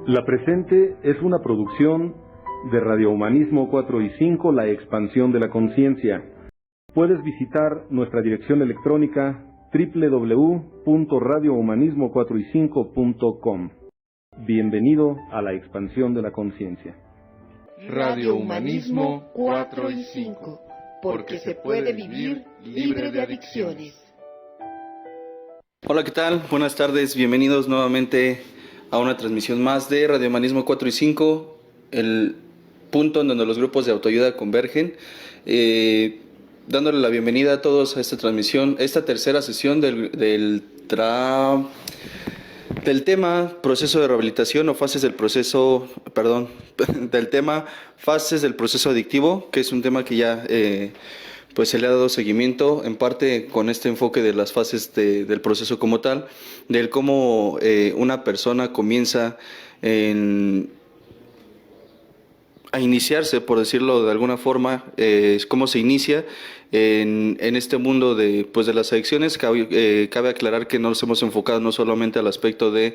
La presente es una producción de Radio Humanismo 4 y 5, la expansión de la conciencia. Puedes visitar nuestra dirección electrónica www.radiohumanismo4y5.com. Bienvenido a la expansión de la conciencia. Radio Humanismo 4 y 5, porque se puede vivir libre de adicciones. Hola, ¿qué tal? Buenas tardes, bienvenidos nuevamente a una transmisión más de Radio Humanismo 4 y 5, el punto en donde los grupos de autoayuda convergen. Dándole la bienvenida a todos a esta transmisión, esta tercera sesión del tema proceso de rehabilitación o fases del proceso, del tema fases del proceso adictivo, que es un tema que ya pues se le ha dado seguimiento, en parte con este enfoque de las fases del proceso como tal, del cómo una persona comienza a iniciarse, por decirlo de alguna forma, cómo se inicia en este mundo de las adicciones. Cabe aclarar que nos hemos enfocado no solamente al aspecto de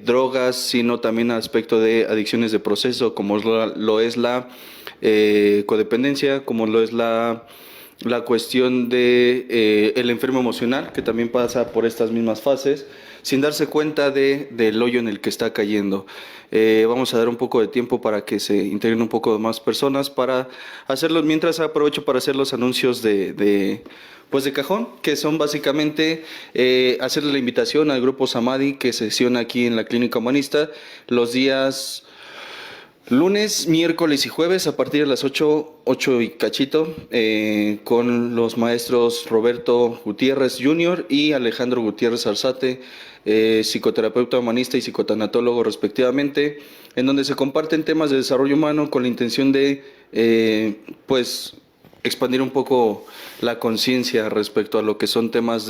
drogas, sino también al aspecto de adicciones de proceso, como lo es la codependencia, como lo es la cuestión de el enfermo emocional, que también pasa por estas mismas fases, sin darse cuenta del hoyo en el que está cayendo. Vamos a dar un poco de tiempo para que se integren un poco más personas para hacerlos. Mientras aprovecho para hacer los anuncios de cajón, que son básicamente hacerle la invitación al grupo Samadhi, que sesiona aquí en la Clínica Humanista los días lunes, miércoles y jueves a partir de las 8 y cachito, con los maestros Roberto Gutiérrez Jr. y Alejandro Gutiérrez Arzate, psicoterapeuta humanista y psicotanatólogo respectivamente, en donde se comparten temas de desarrollo humano con la intención de expandir un poco la conciencia respecto a lo que son temas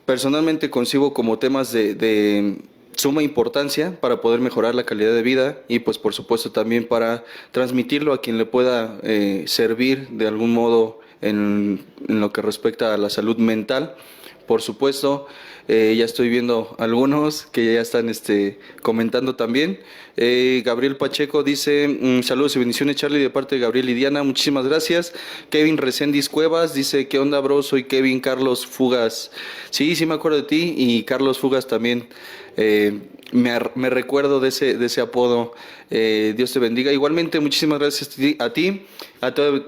personalmente concibo como temas de suma importancia para poder mejorar la calidad de vida y pues por supuesto también para transmitirlo a quien le pueda servir de algún modo en lo que respecta a la salud mental. Por supuesto, ya estoy viendo algunos que ya están comentando también. Gabriel Pacheco dice, saludos y bendiciones, Charlie, de parte de Gabriel y Diana, muchísimas gracias. Kevin Reséndiz Cuevas dice, ¿qué onda, bro? Soy Kevin Carlos Fugas. Sí, me acuerdo de ti, y Carlos Fugas también. Me recuerdo de ese apodo. Dios te bendiga. Igualmente, muchísimas gracias a ti.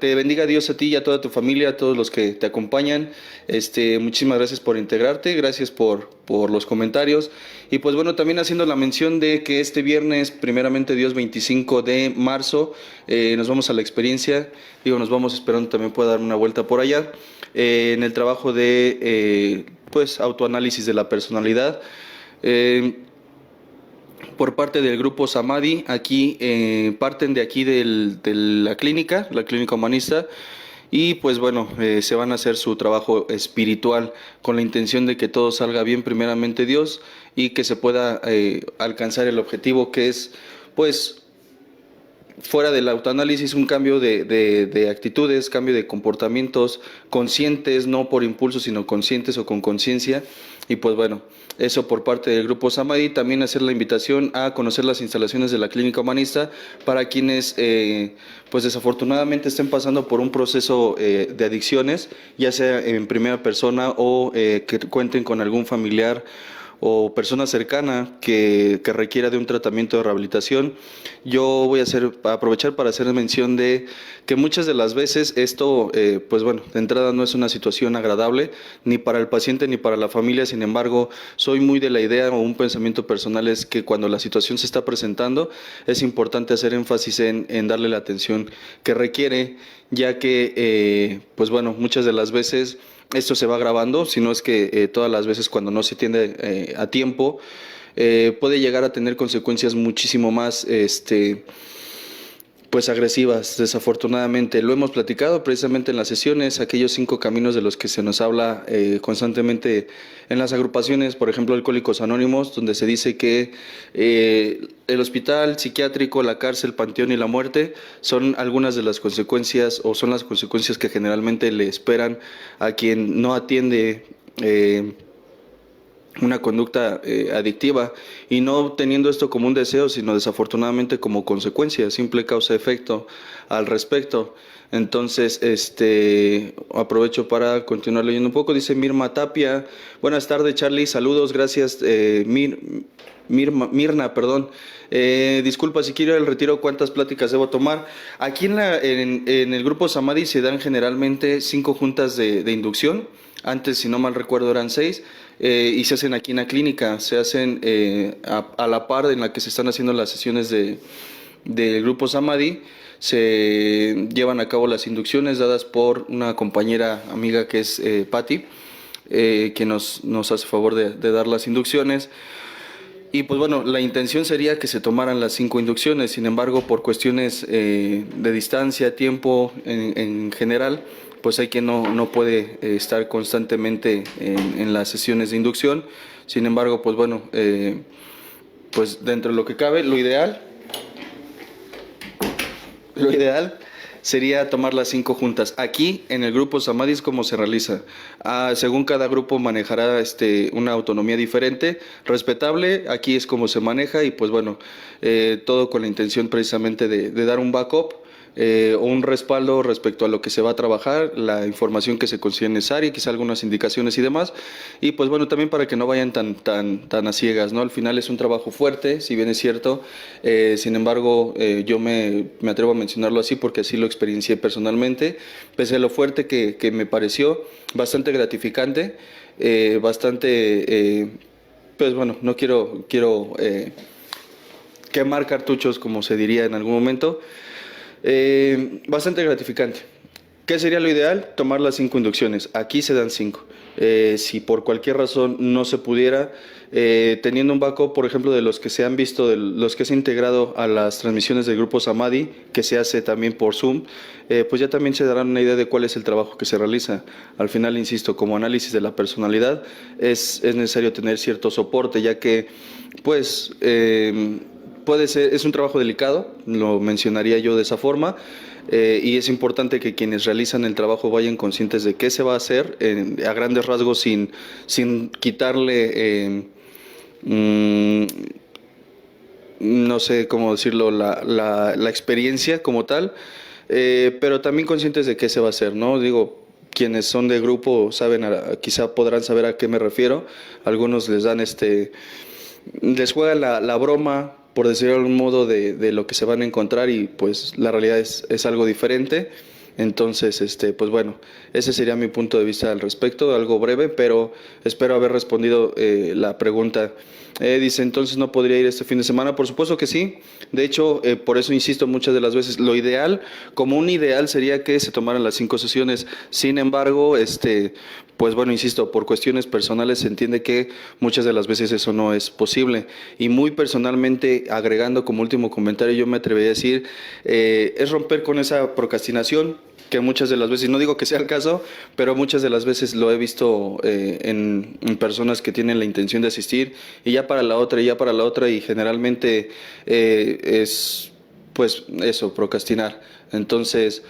Te bendiga Dios a ti y a toda tu familia, a todos los que te acompañan. Muchísimas gracias por integrarte, gracias por los comentarios. Y pues bueno, también haciendo la mención de que este viernes, primeramente Dios, 25 de marzo, nos vamos a la experiencia. Nos vamos esperando también pueda dar una vuelta por allá. En el trabajo de autoanálisis de la personalidad. Por parte del grupo Samadhi, aquí parten de aquí de la clínica humanista, y pues bueno, se van a hacer su trabajo espiritual con la intención de que todo salga bien, primeramente Dios, y que se pueda alcanzar el objetivo, que es fuera del autoanálisis, un cambio de actitudes, cambio de comportamientos conscientes, no por impulso, sino conscientes o con conciencia. Y pues bueno, eso por parte del grupo Samadhi. También hacer la invitación a conocer las instalaciones de la Clínica Humanista para quienes desafortunadamente estén pasando por un proceso de adicciones, ya sea en primera persona o que cuenten con algún familiar o persona cercana que requiera de un tratamiento de rehabilitación. Yo voy a aprovechar para hacer mención de que muchas de las veces esto, de entrada no es una situación agradable, ni para el paciente ni para la familia. Sin embargo, soy muy de la idea, o un pensamiento personal es que cuando la situación se está presentando, es importante hacer énfasis en darle la atención que requiere, ya que, muchas de las veces esto se va agravando, si no es que todas las veces cuando no se atiende a tiempo, puede llegar a tener consecuencias muchísimo más agresivas. Desafortunadamente lo hemos platicado precisamente en las sesiones, aquellos 5 caminos de los que se nos habla constantemente en las agrupaciones, por ejemplo Alcohólicos Anónimos, donde se dice que el hospital psiquiátrico, la cárcel, panteón y la muerte son algunas de las consecuencias, o son las consecuencias que generalmente le esperan a quien no atiende una conducta adictiva, y no teniendo esto como un deseo, sino desafortunadamente como consecuencia, simple causa-efecto al respecto. Entonces, aprovecho para continuar leyendo un poco. Dice Mirma Tapia: buenas tardes, Charlie, saludos, gracias. Mirna, perdón. Disculpa, si quiero el retiro, ¿cuántas pláticas debo tomar? Aquí en el grupo Samadhi se dan generalmente 5 juntas de inducción. Antes, si no mal recuerdo, eran 6, y se hacen aquí en la clínica. Se hacen a la par en la que se están haciendo las sesiones del grupo Samadhi. Se llevan a cabo las inducciones dadas por una compañera amiga que es Patti, que nos hace favor de dar las inducciones. Y pues bueno, la intención sería que se tomaran las 5 inducciones. Sin embargo, por cuestiones de distancia, tiempo en general, pues hay quien no puede estar constantemente en las sesiones de inducción. Sin embargo, pues bueno, pues dentro de lo que cabe, lo ideal sería tomar las 5 juntas. Aquí en el grupo Samadhi es como se realiza. Según cada grupo manejará una autonomía diferente, respetable. Aquí es como se maneja, y pues bueno, todo con la intención precisamente de dar un backup, o un respaldo respecto a lo que se va a trabajar, la información que se considere necesaria, quizá algunas indicaciones y demás. Y pues bueno, también para que no vayan tan a ciegas, ¿no? Al final es un trabajo fuerte, si bien es cierto. Sin embargo, yo me atrevo a mencionarlo así porque así lo experiencié personalmente. Pese a lo fuerte que me pareció, bastante gratificante, bastante, pues bueno, no quiero quemar cartuchos, como se diría en algún momento. Bastante gratificante. ¿Qué sería lo ideal? Tomar las 5 inducciones. Aquí se dan 5. Si por cualquier razón no se pudiera, teniendo un backup, por ejemplo, de los que se han visto, de los que se han integrado a las transmisiones del grupo Samadhi, que se hace también por Zoom, pues ya también se darán una idea de cuál es el trabajo que se realiza. Al final, insisto, como análisis de la personalidad, es necesario tener cierto soporte, ya que, pues, puede ser, es un trabajo delicado, lo mencionaría yo de esa forma, y es importante que quienes realizan el trabajo vayan conscientes de qué se va a hacer, a grandes rasgos, sin quitarle, no sé cómo decirlo, la experiencia como tal, pero también conscientes de qué se va a hacer, ¿no? Digo, quienes son de grupo saben, quizá podrán saber a qué me refiero. Algunos les dan les juegan la broma, por decirlo de algún modo, de lo que se van a encontrar, y pues la realidad es algo diferente. Entonces, pues bueno, ese sería mi punto de vista al respecto, algo breve, pero espero haber respondido la pregunta. Dice, entonces, ¿no podría ir este fin de semana? Por supuesto que sí. De hecho, por eso insisto muchas de las veces, lo ideal, como un ideal, sería que se tomaran las 5 sesiones. Sin embargo, pues bueno, insisto, por cuestiones personales se entiende que muchas de las veces eso no es posible. Y muy personalmente, agregando como último comentario, yo me atrevería a decir, es romper con esa procrastinación, que muchas de las veces, no digo que sea el caso, pero muchas de las veces lo he visto en personas que tienen la intención de asistir, y ya para la otra, y ya para la otra, y generalmente es, pues eso, procrastinar. Entonces,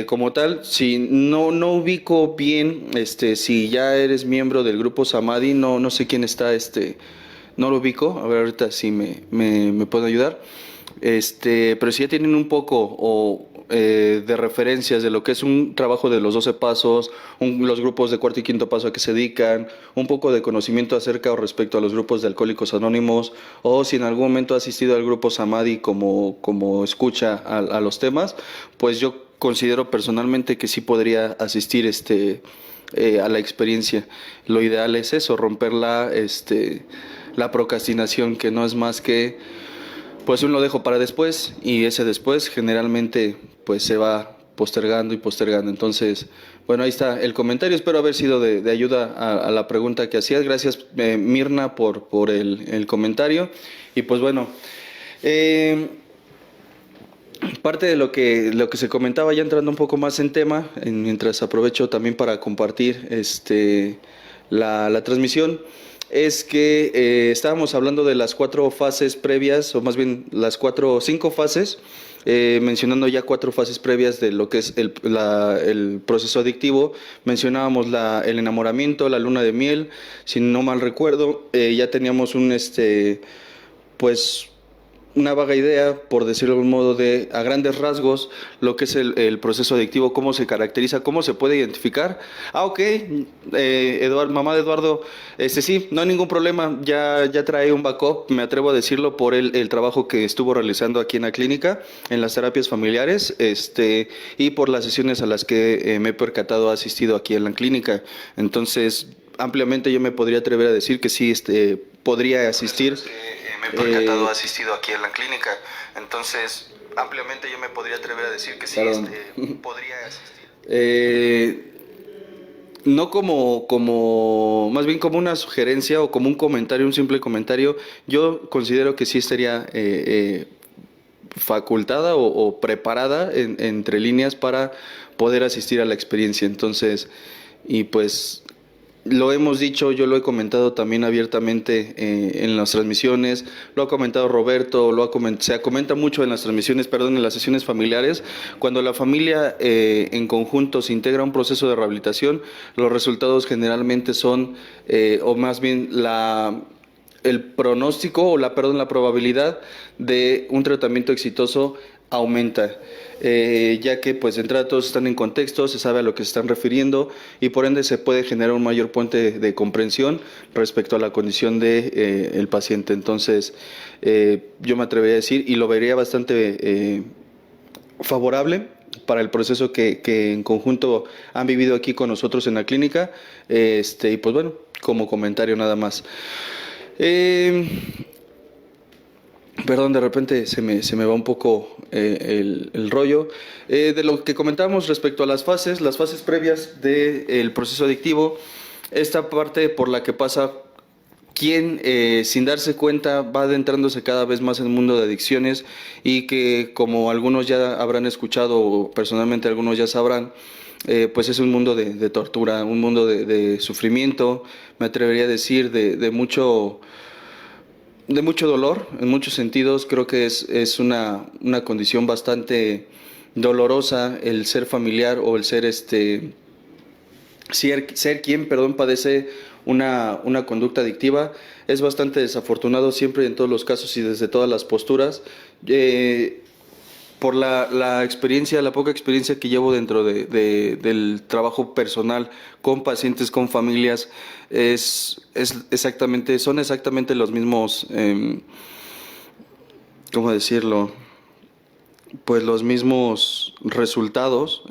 como tal, si no ubico bien, si ya eres miembro del grupo Samadhi, no sé quién está, no lo ubico, a ver ahorita si me puede ayudar. Pero si ya tienen un poco de referencias de lo que es un trabajo de los 12 pasos, los grupos de cuarto y quinto paso a que se dedican, un poco de conocimiento acerca o respecto a los grupos de Alcohólicos Anónimos, o si en algún momento ha asistido al grupo Samadhi como escucha a los temas, pues yo considero personalmente que sí podría asistir a la experiencia. Lo ideal es eso, romper la procrastinación, que no es más que pues uno lo dejo para después, y ese después generalmente pues se va postergando y postergando. Entonces, bueno, ahí está el comentario. Espero haber sido de ayuda a la pregunta que hacías. Gracias, Mirna, por el comentario. Y pues bueno, parte de lo que se comentaba, ya entrando un poco más en tema, mientras aprovecho también para compartir la transmisión, es que estábamos hablando de las 4 fases previas, o más bien las 5 fases mencionando ya 4 fases previas de lo que es el proceso adictivo. Mencionábamos el enamoramiento, la luna de miel, si no mal recuerdo, ya teníamos pues una vaga idea, por decirlo de algún modo, de a grandes rasgos lo que es el proceso adictivo, cómo se caracteriza, cómo se puede identificar. Ok, mamá de Eduardo, sí, no hay ningún problema, ya trae un backup, me atrevo a decirlo, por el trabajo que estuvo realizando aquí en la clínica, en las terapias familiares, y por las sesiones a las que me he percatado, asistido aquí en la clínica. Entonces, ampliamente yo me podría atrever a decir que sí, podría asistir. Me he percatado, asistido aquí en la clínica. Entonces, ampliamente yo me podría atrever a decir que sí, podría asistir. No más bien como una sugerencia o como un comentario, un simple comentario. Yo considero que sí estaría facultada o preparada entre líneas para poder asistir a la experiencia. Entonces, y pues lo hemos dicho, yo lo he comentado también abiertamente en las transmisiones, lo ha comentado Roberto, se comenta mucho en las transmisiones, en las sesiones familiares. Cuando la familia en conjunto se integra a un proceso de rehabilitación, los resultados generalmente son, o más bien el pronóstico o la probabilidad de un tratamiento exitoso aumenta, ya que pues de entrada todos están en contexto, se sabe a lo que se están refiriendo y por ende se puede generar un mayor puente de comprensión respecto a la condición de el paciente. Entonces yo me atrevería a decir y lo vería bastante favorable para el proceso que en conjunto han vivido aquí con nosotros en la clínica, y pues bueno, como comentario nada más. Perdón, de repente se me va un poco el rollo. De lo que comentábamos respecto a las fases previas del proceso adictivo, esta parte por la que pasa quien sin darse cuenta va adentrándose cada vez más en el mundo de adicciones y que, como algunos ya habrán escuchado o personalmente algunos ya sabrán, pues es un mundo de tortura, un mundo de sufrimiento, me atrevería a decir, de mucho dolor. En muchos sentidos creo que es una condición bastante dolorosa el ser familiar o el ser quien padece una conducta adictiva. Es bastante desafortunado siempre, en todos los casos y desde todas las posturas. Por la experiencia, la poca experiencia que llevo dentro del trabajo personal con pacientes, con familias, son exactamente los mismos, ¿cómo decirlo? Pues los mismos resultados,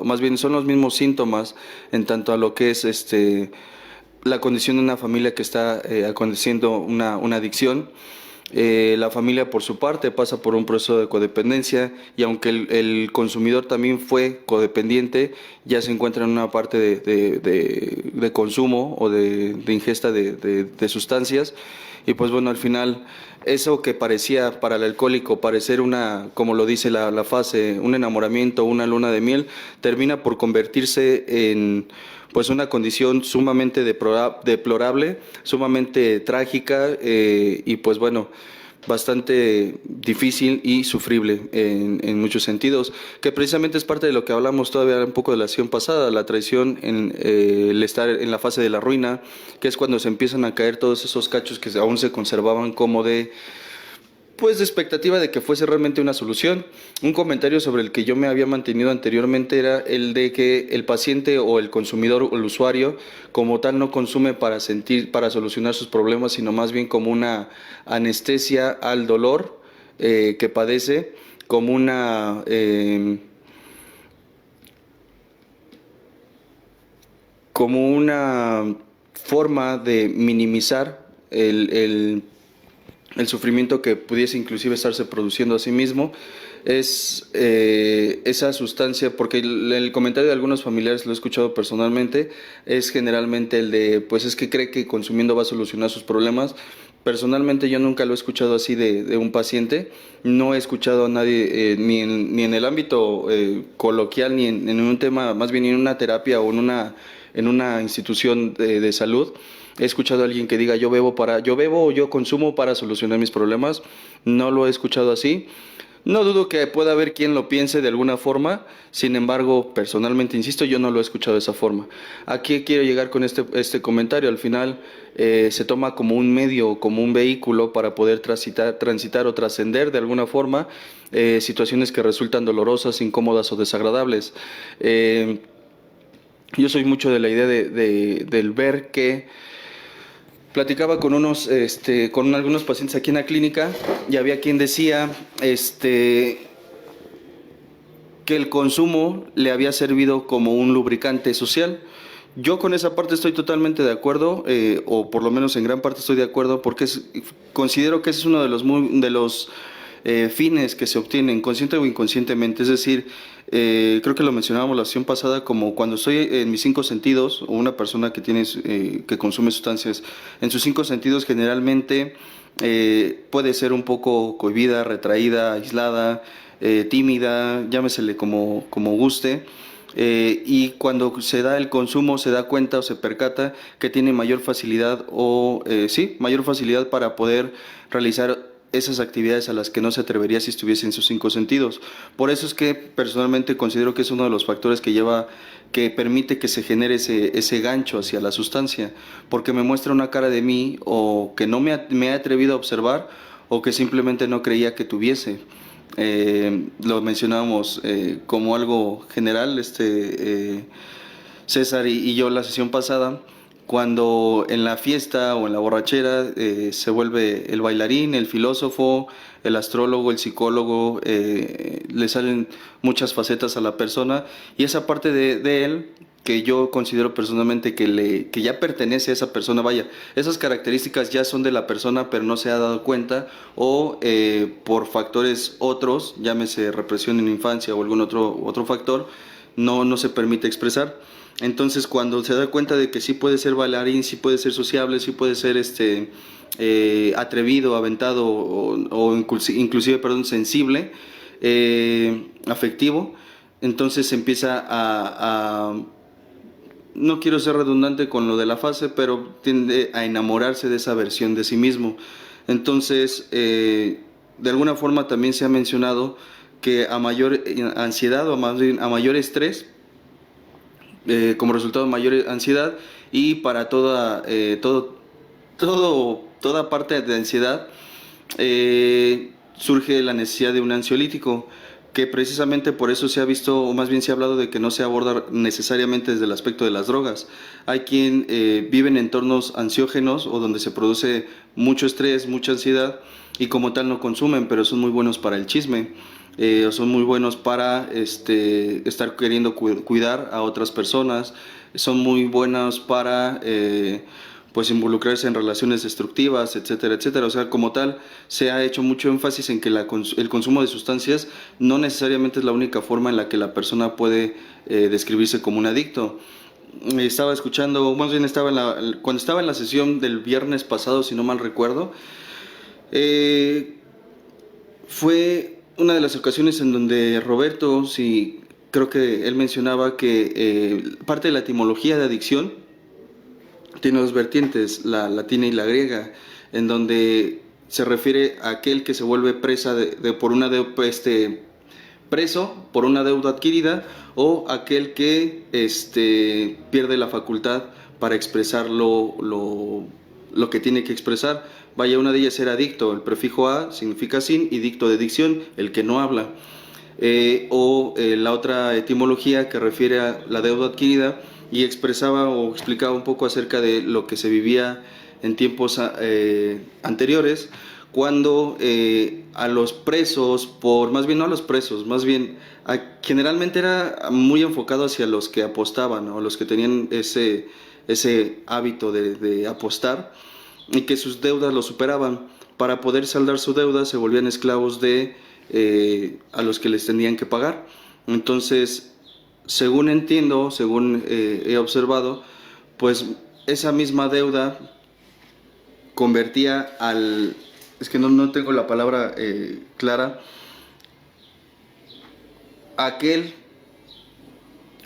más bien son los mismos síntomas en tanto a lo que es la condición de una familia que está aconteciendo una adicción. La familia, por su parte, pasa por un proceso de codependencia y aunque el consumidor también fue codependiente, ya se encuentra en una parte de consumo o de ingesta de sustancias. Y pues bueno, al final, eso que parecía para el alcohólico parecer como lo dice la fase, un enamoramiento, una luna de miel, termina por convertirse en pues una condición sumamente deplorable, sumamente trágica, y pues bueno, bastante difícil y sufrible en muchos sentidos, que precisamente es parte de lo que hablamos todavía un poco de la sesión pasada, la traición, el estar en la fase de la ruina, que es cuando se empiezan a caer todos esos cachos que aún se conservaban como de expectativa de que fuese realmente una solución. Un comentario sobre el que yo me había mantenido anteriormente era el de que el paciente o el consumidor o el usuario como tal no consume para solucionar sus problemas, sino más bien como una anestesia al dolor que padece, como una forma de minimizar el sufrimiento que pudiese inclusive estarse produciendo a sí mismo. Es esa sustancia, porque el comentario de algunos familiares, lo he escuchado personalmente, es generalmente el de, pues es que cree que consumiendo va a solucionar sus problemas. Personalmente yo nunca lo he escuchado así de un paciente, no he escuchado a nadie, ni en el ámbito coloquial, ni en un tema, más bien en una terapia o en una institución de salud. He escuchado a alguien que diga yo bebo o yo consumo para solucionar mis problemas. No lo he escuchado así. No dudo que pueda haber quien lo piense de alguna forma, sin embargo, personalmente, insisto, yo no lo he escuchado de esa forma. ¿A qué quiero llegar con este comentario? Al final se toma como un medio, como un vehículo para poder transitar o trascender de alguna forma situaciones que resultan dolorosas, incómodas o desagradables. Yo soy mucho de la idea del ver que platicaba con con algunos pacientes aquí en la clínica y había quien decía, que el consumo le había servido como un lubricante social. Yo con esa parte estoy totalmente de acuerdo, o por lo menos en gran parte estoy de acuerdo, porque considero que ese es uno de los fines que se obtienen consciente o inconscientemente. Es decir, creo que lo mencionábamos la sesión pasada, como cuando estoy en mis cinco sentidos, o una persona que consume sustancias en sus cinco sentidos, generalmente puede ser un poco cohibida, retraída, aislada, tímida, llámesele como guste. Y cuando se da el consumo se da cuenta o se percata que tiene mayor facilidad mayor facilidad para poder realizar esas actividades a las que no se atrevería si estuviese en sus cinco sentidos. Por eso es que personalmente considero que es uno de los factores que permite que se genere ese gancho hacia la sustancia, porque me muestra una cara de mí o que no me he atrevido a observar o que simplemente no creía que tuviese. Lo mencionábamos como algo general, César y yo la sesión pasada, cuando en la fiesta o en la borrachera se vuelve el bailarín, el filósofo, el astrólogo, el psicólogo, le salen muchas facetas a la persona, y esa parte de él que yo considero personalmente que ya pertenece a esa persona, vaya, esas características ya son de la persona pero no se ha dado cuenta, o por factores otros, llámese represión en la infancia o algún otro factor, no se permite expresar. Entonces cuando se da cuenta de que sí puede ser bailarín, sí puede ser sociable, sí puede ser atrevido, aventado o inclusive, perdón, sensible, afectivo, entonces empieza no quiero ser redundante con lo de la fase, pero tiende a enamorarse de esa versión de sí mismo. Entonces, de alguna forma también se ha mencionado que a mayor ansiedad o más bien a mayor estrés, como resultado de mayor ansiedad, y para toda parte de ansiedad, surge la necesidad de un ansiolítico, que precisamente por eso se ha visto, o más bien se ha hablado de que no se aborda necesariamente desde el aspecto de las drogas. Hay quien vive en entornos ansiógenos o donde se produce mucho estrés, mucha ansiedad, y como tal no consumen, pero son muy buenos para el chisme, o son muy buenos para estar queriendo cuidar a otras personas, son muy buenos para pues involucrarse en relaciones destructivas, etcétera, etcétera. O sea, como tal, se ha hecho mucho énfasis en que el consumo de sustancias no necesariamente es la única forma en la que la persona puede describirse como un adicto. Estaba escuchando, más bien cuando estaba en la sesión del viernes pasado, si no mal recuerdo, fue una de las ocasiones en donde Roberto, sí, creo que él mencionaba que parte de la etimología de adicción tiene dos vertientes, la latina y la griega, en donde se refiere a aquel que se vuelve presa preso por una deuda adquirida, o aquel que pierde la facultad para expresar lo que tiene que expresar. Vaya, una de ellas era adicto, el prefijo a significa sin, y dicto de dicción, el que no habla. La otra etimología que refiere a la deuda adquirida, y expresaba o explicaba un poco acerca de lo que se vivía en tiempos anteriores, cuando a los presos, generalmente era muy enfocado hacia los que apostaban, o los que tenían ese hábito de apostar, y que sus deudas lo superaban. Para poder saldar su deuda se volvían esclavos a los que les tenían que pagar. Entonces, según entiendo, según he observado, pues esa misma deuda convertía es que no tengo la palabra clara, aquel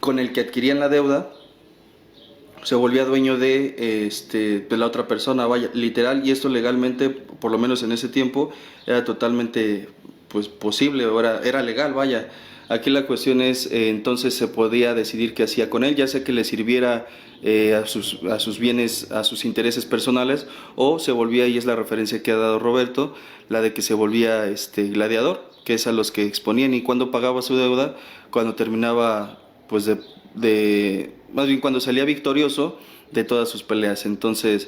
con el que adquirían la deuda se volvía dueño de la otra persona, vaya, literal, y esto legalmente, por lo menos en ese tiempo, era totalmente pues posible, o era legal, vaya. Aquí la cuestión es, entonces se podía decidir qué hacía con él, ya sea que le sirviera a sus bienes, a sus intereses personales, o se volvía, y es la referencia que ha dado Roberto, la de que se volvía gladiador, que es a los que exponían, y cuando pagaba su deuda, cuando terminaba, pues más bien cuando salía victorioso de todas sus peleas. Entonces,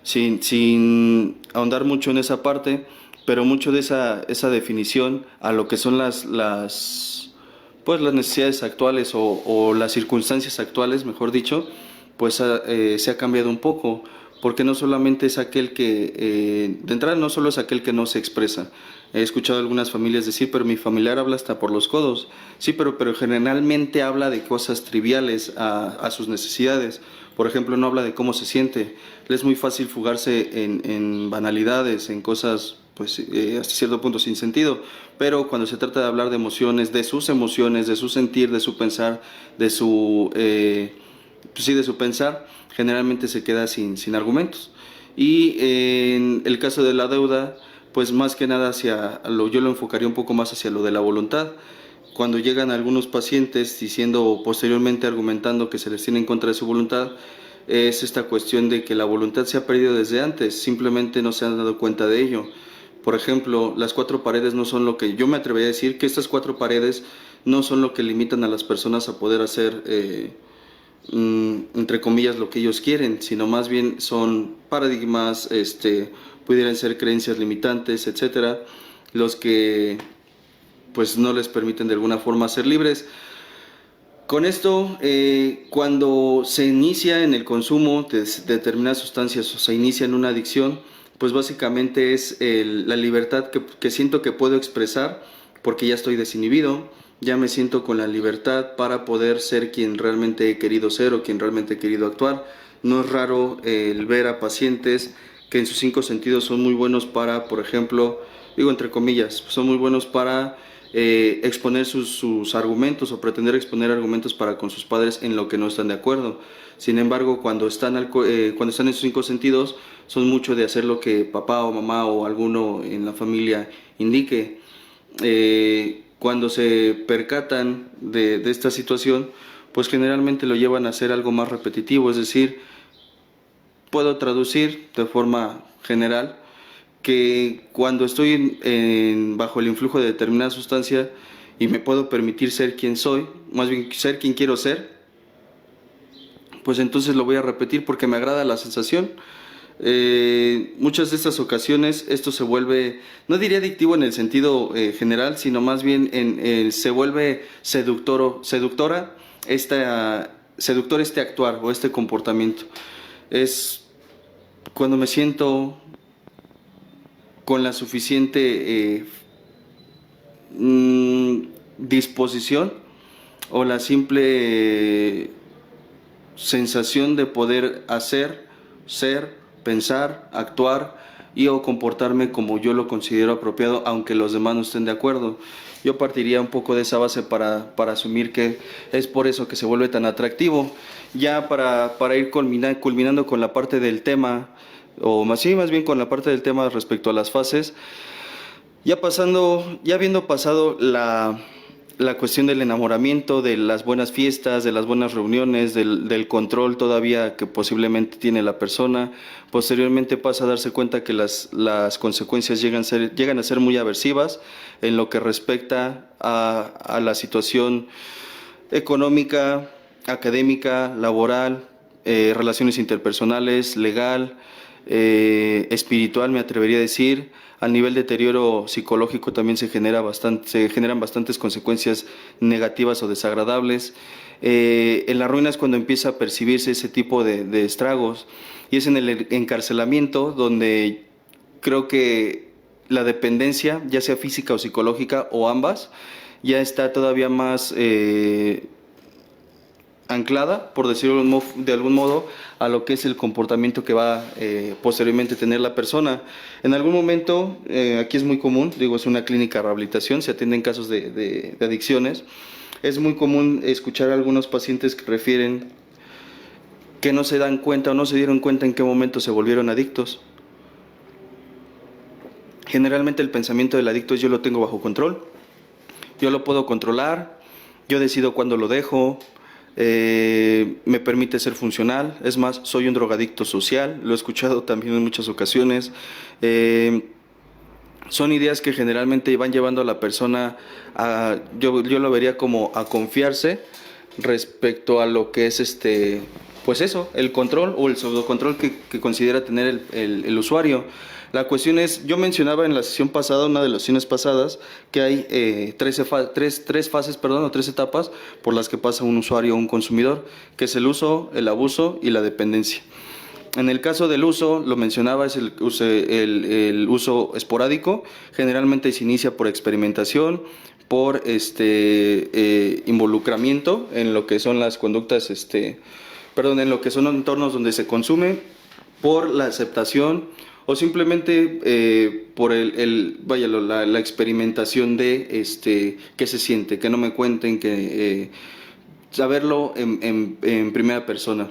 sin ahondar mucho en esa parte, pero mucho de esa definición a lo que son pues las necesidades actuales o las circunstancias actuales, mejor dicho, pues se ha cambiado un poco, porque no solamente es aquel que, de entrada no solo es aquel que no se expresa. He escuchado algunas familias decir, pero mi familiar habla hasta por los codos. Sí, pero generalmente habla de cosas triviales a sus necesidades. Por ejemplo, no habla de cómo se siente. Le es muy fácil fugarse en banalidades, en cosas pues hasta cierto punto sin sentido, pero cuando se trata de hablar de emociones, de sus sentir, de su pensar, de de su pensar, generalmente se queda sin argumentos. Y en el caso de la deuda, pues más que nada yo lo enfocaría un poco más hacia lo de la voluntad. Cuando llegan algunos pacientes diciendo o posteriormente argumentando que se les tiene en contra de su voluntad, es esta cuestión de que la voluntad se ha perdido desde antes, simplemente no se han dado cuenta de ello. Por ejemplo, las 4 paredes no son lo que yo me atrevería a decir, que estas 4 paredes no son lo que limitan a las personas a poder hacer, entre comillas, lo que ellos quieren, sino más bien son paradigmas, pudieran ser creencias limitantes, etcétera, los que pues no les permiten de alguna forma ser libres. Con esto, cuando se inicia en el consumo de determinadas sustancias o se inicia en una adicción, pues básicamente es la libertad que siento que puedo expresar, porque ya estoy desinhibido, ya me siento con la libertad para poder ser quien realmente he querido ser o quien realmente he querido actuar. No es raro el ver a pacientes que en sus 5 sentidos son muy buenos para, por ejemplo, digo entre comillas, son muy buenos para exponer sus argumentos o pretender exponer argumentos para con sus padres en lo que no están de acuerdo. Sin embargo, cuando están en sus 5 sentidos, son mucho de hacer lo que papá o mamá o alguno en la familia indique. Cuando se percatan de esta situación, pues generalmente lo llevan a hacer algo más repetitivo, es decir, puedo traducir de forma general que cuando estoy bajo el influjo de determinada sustancia y me puedo permitir ser quien soy, más bien ser quien quiero ser, pues entonces lo voy a repetir porque me agrada la sensación. Muchas de estas ocasiones esto se vuelve, no diría adictivo en el sentido general, sino más bien se vuelve seductor este actuar o este comportamiento. Es cuando me siento con la suficiente disposición o la simple sensación de poder hacer, ser, pensar, actuar y o comportarme como yo lo considero apropiado, aunque los demás no estén de acuerdo. Yo partiría un poco de esa base para asumir que es por eso que se vuelve tan atractivo. Ya para ir culminando con la parte del tema, o más bien con la parte del tema respecto a las fases, ya habiendo pasado la cuestión del enamoramiento, de las buenas fiestas, de las buenas reuniones, del control todavía que posiblemente tiene la persona, posteriormente pasa a darse cuenta que las consecuencias llegan a ser muy aversivas en lo que respecta a la situación económica, académica, laboral, relaciones interpersonales, legal, espiritual, me atrevería a decir. A nivel deterioro psicológico también se generan bastantes consecuencias negativas o desagradables. En la ruina es cuando empieza a percibirse ese tipo de estragos, y es en el encarcelamiento donde creo que la dependencia, ya sea física o psicológica o ambas, ya está todavía más anclada, por decirlo de algún modo, a lo que es el comportamiento que va posteriormente a tener la persona. En algún momento, aquí es muy común, es una clínica de rehabilitación, se atienden casos de adicciones, es muy común escuchar a algunos pacientes que refieren que no se dan cuenta o no se dieron cuenta en qué momento se volvieron adictos. Generalmente el pensamiento del adicto es: yo lo tengo bajo control, yo lo puedo controlar, yo decido cuándo lo dejo, me permite ser funcional. Es más, soy un drogadicto social, lo he escuchado también en muchas ocasiones. Son ideas que generalmente van llevando a la persona a, yo lo vería como a confiarse respecto a lo que es pues eso, el control o el pseudocontrol que considera tener el usuario. La cuestión es, yo mencionaba en la sesión pasada, una de las sesiones pasadas, que hay tres fases, o 3 etapas por las que pasa un usuario o un consumidor, que es el uso, el abuso y la dependencia. En el caso del uso, lo mencionaba, es el uso esporádico. Generalmente se inicia por experimentación, por involucramiento en lo que son las conductas, en lo que son entornos donde se consume, por la aceptación o simplemente por la experimentación de qué se siente, que no me cuenten, que saberlo en primera persona.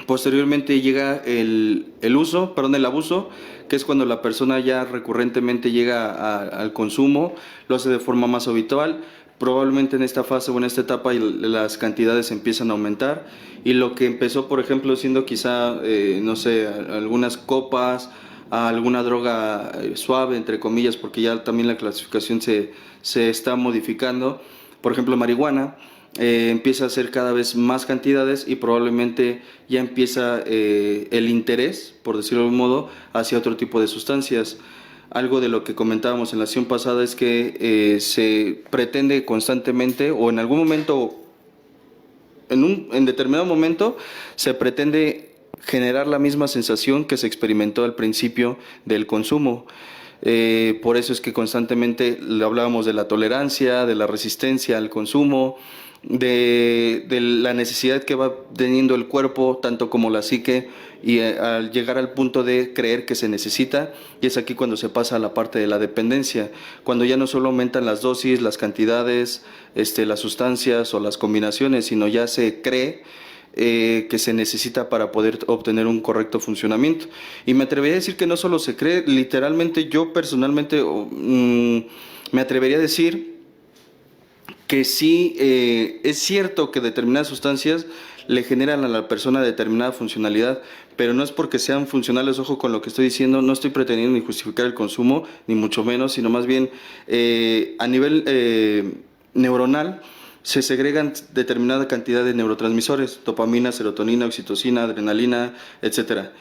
Posteriormente llega el abuso, que es cuando la persona ya recurrentemente llega al consumo, lo hace de forma más habitual. Probablemente en esta fase o en esta etapa las cantidades empiezan a aumentar, y lo que empezó, por ejemplo, siendo quizá, algunas copas, alguna droga suave, entre comillas, porque ya también la clasificación se está modificando. Por ejemplo, marihuana. Empieza a hacer cada vez más cantidades y probablemente ya empieza el interés, por decirlo de algún modo, hacia otro tipo de sustancias. Algo de lo que comentábamos en la sesión pasada es que se pretende constantemente, o en algún momento, en determinado momento, se pretende generar la misma sensación que se experimentó al principio del consumo. Por eso es que constantemente hablábamos de la tolerancia, de la resistencia al consumo, de la necesidad que va teniendo el cuerpo, tanto como la psique, y al llegar al punto de creer que se necesita, y es aquí cuando se pasa a la parte de la dependencia, cuando ya no solo aumentan las dosis, las cantidades, las sustancias o las combinaciones, sino ya se cree que se necesita para poder obtener un correcto funcionamiento. Y me atrevería a decir que no solo se cree, literalmente yo personalmente me atrevería a decir que sí, es cierto que determinadas sustancias le generan a la persona determinada funcionalidad, pero no es porque sean funcionales. Ojo con lo que estoy diciendo, no estoy pretendiendo ni justificar el consumo, ni mucho menos, sino más bien a nivel neuronal se segregan determinada cantidad de neurotransmisores: dopamina, serotonina, oxitocina, adrenalina, etcétera.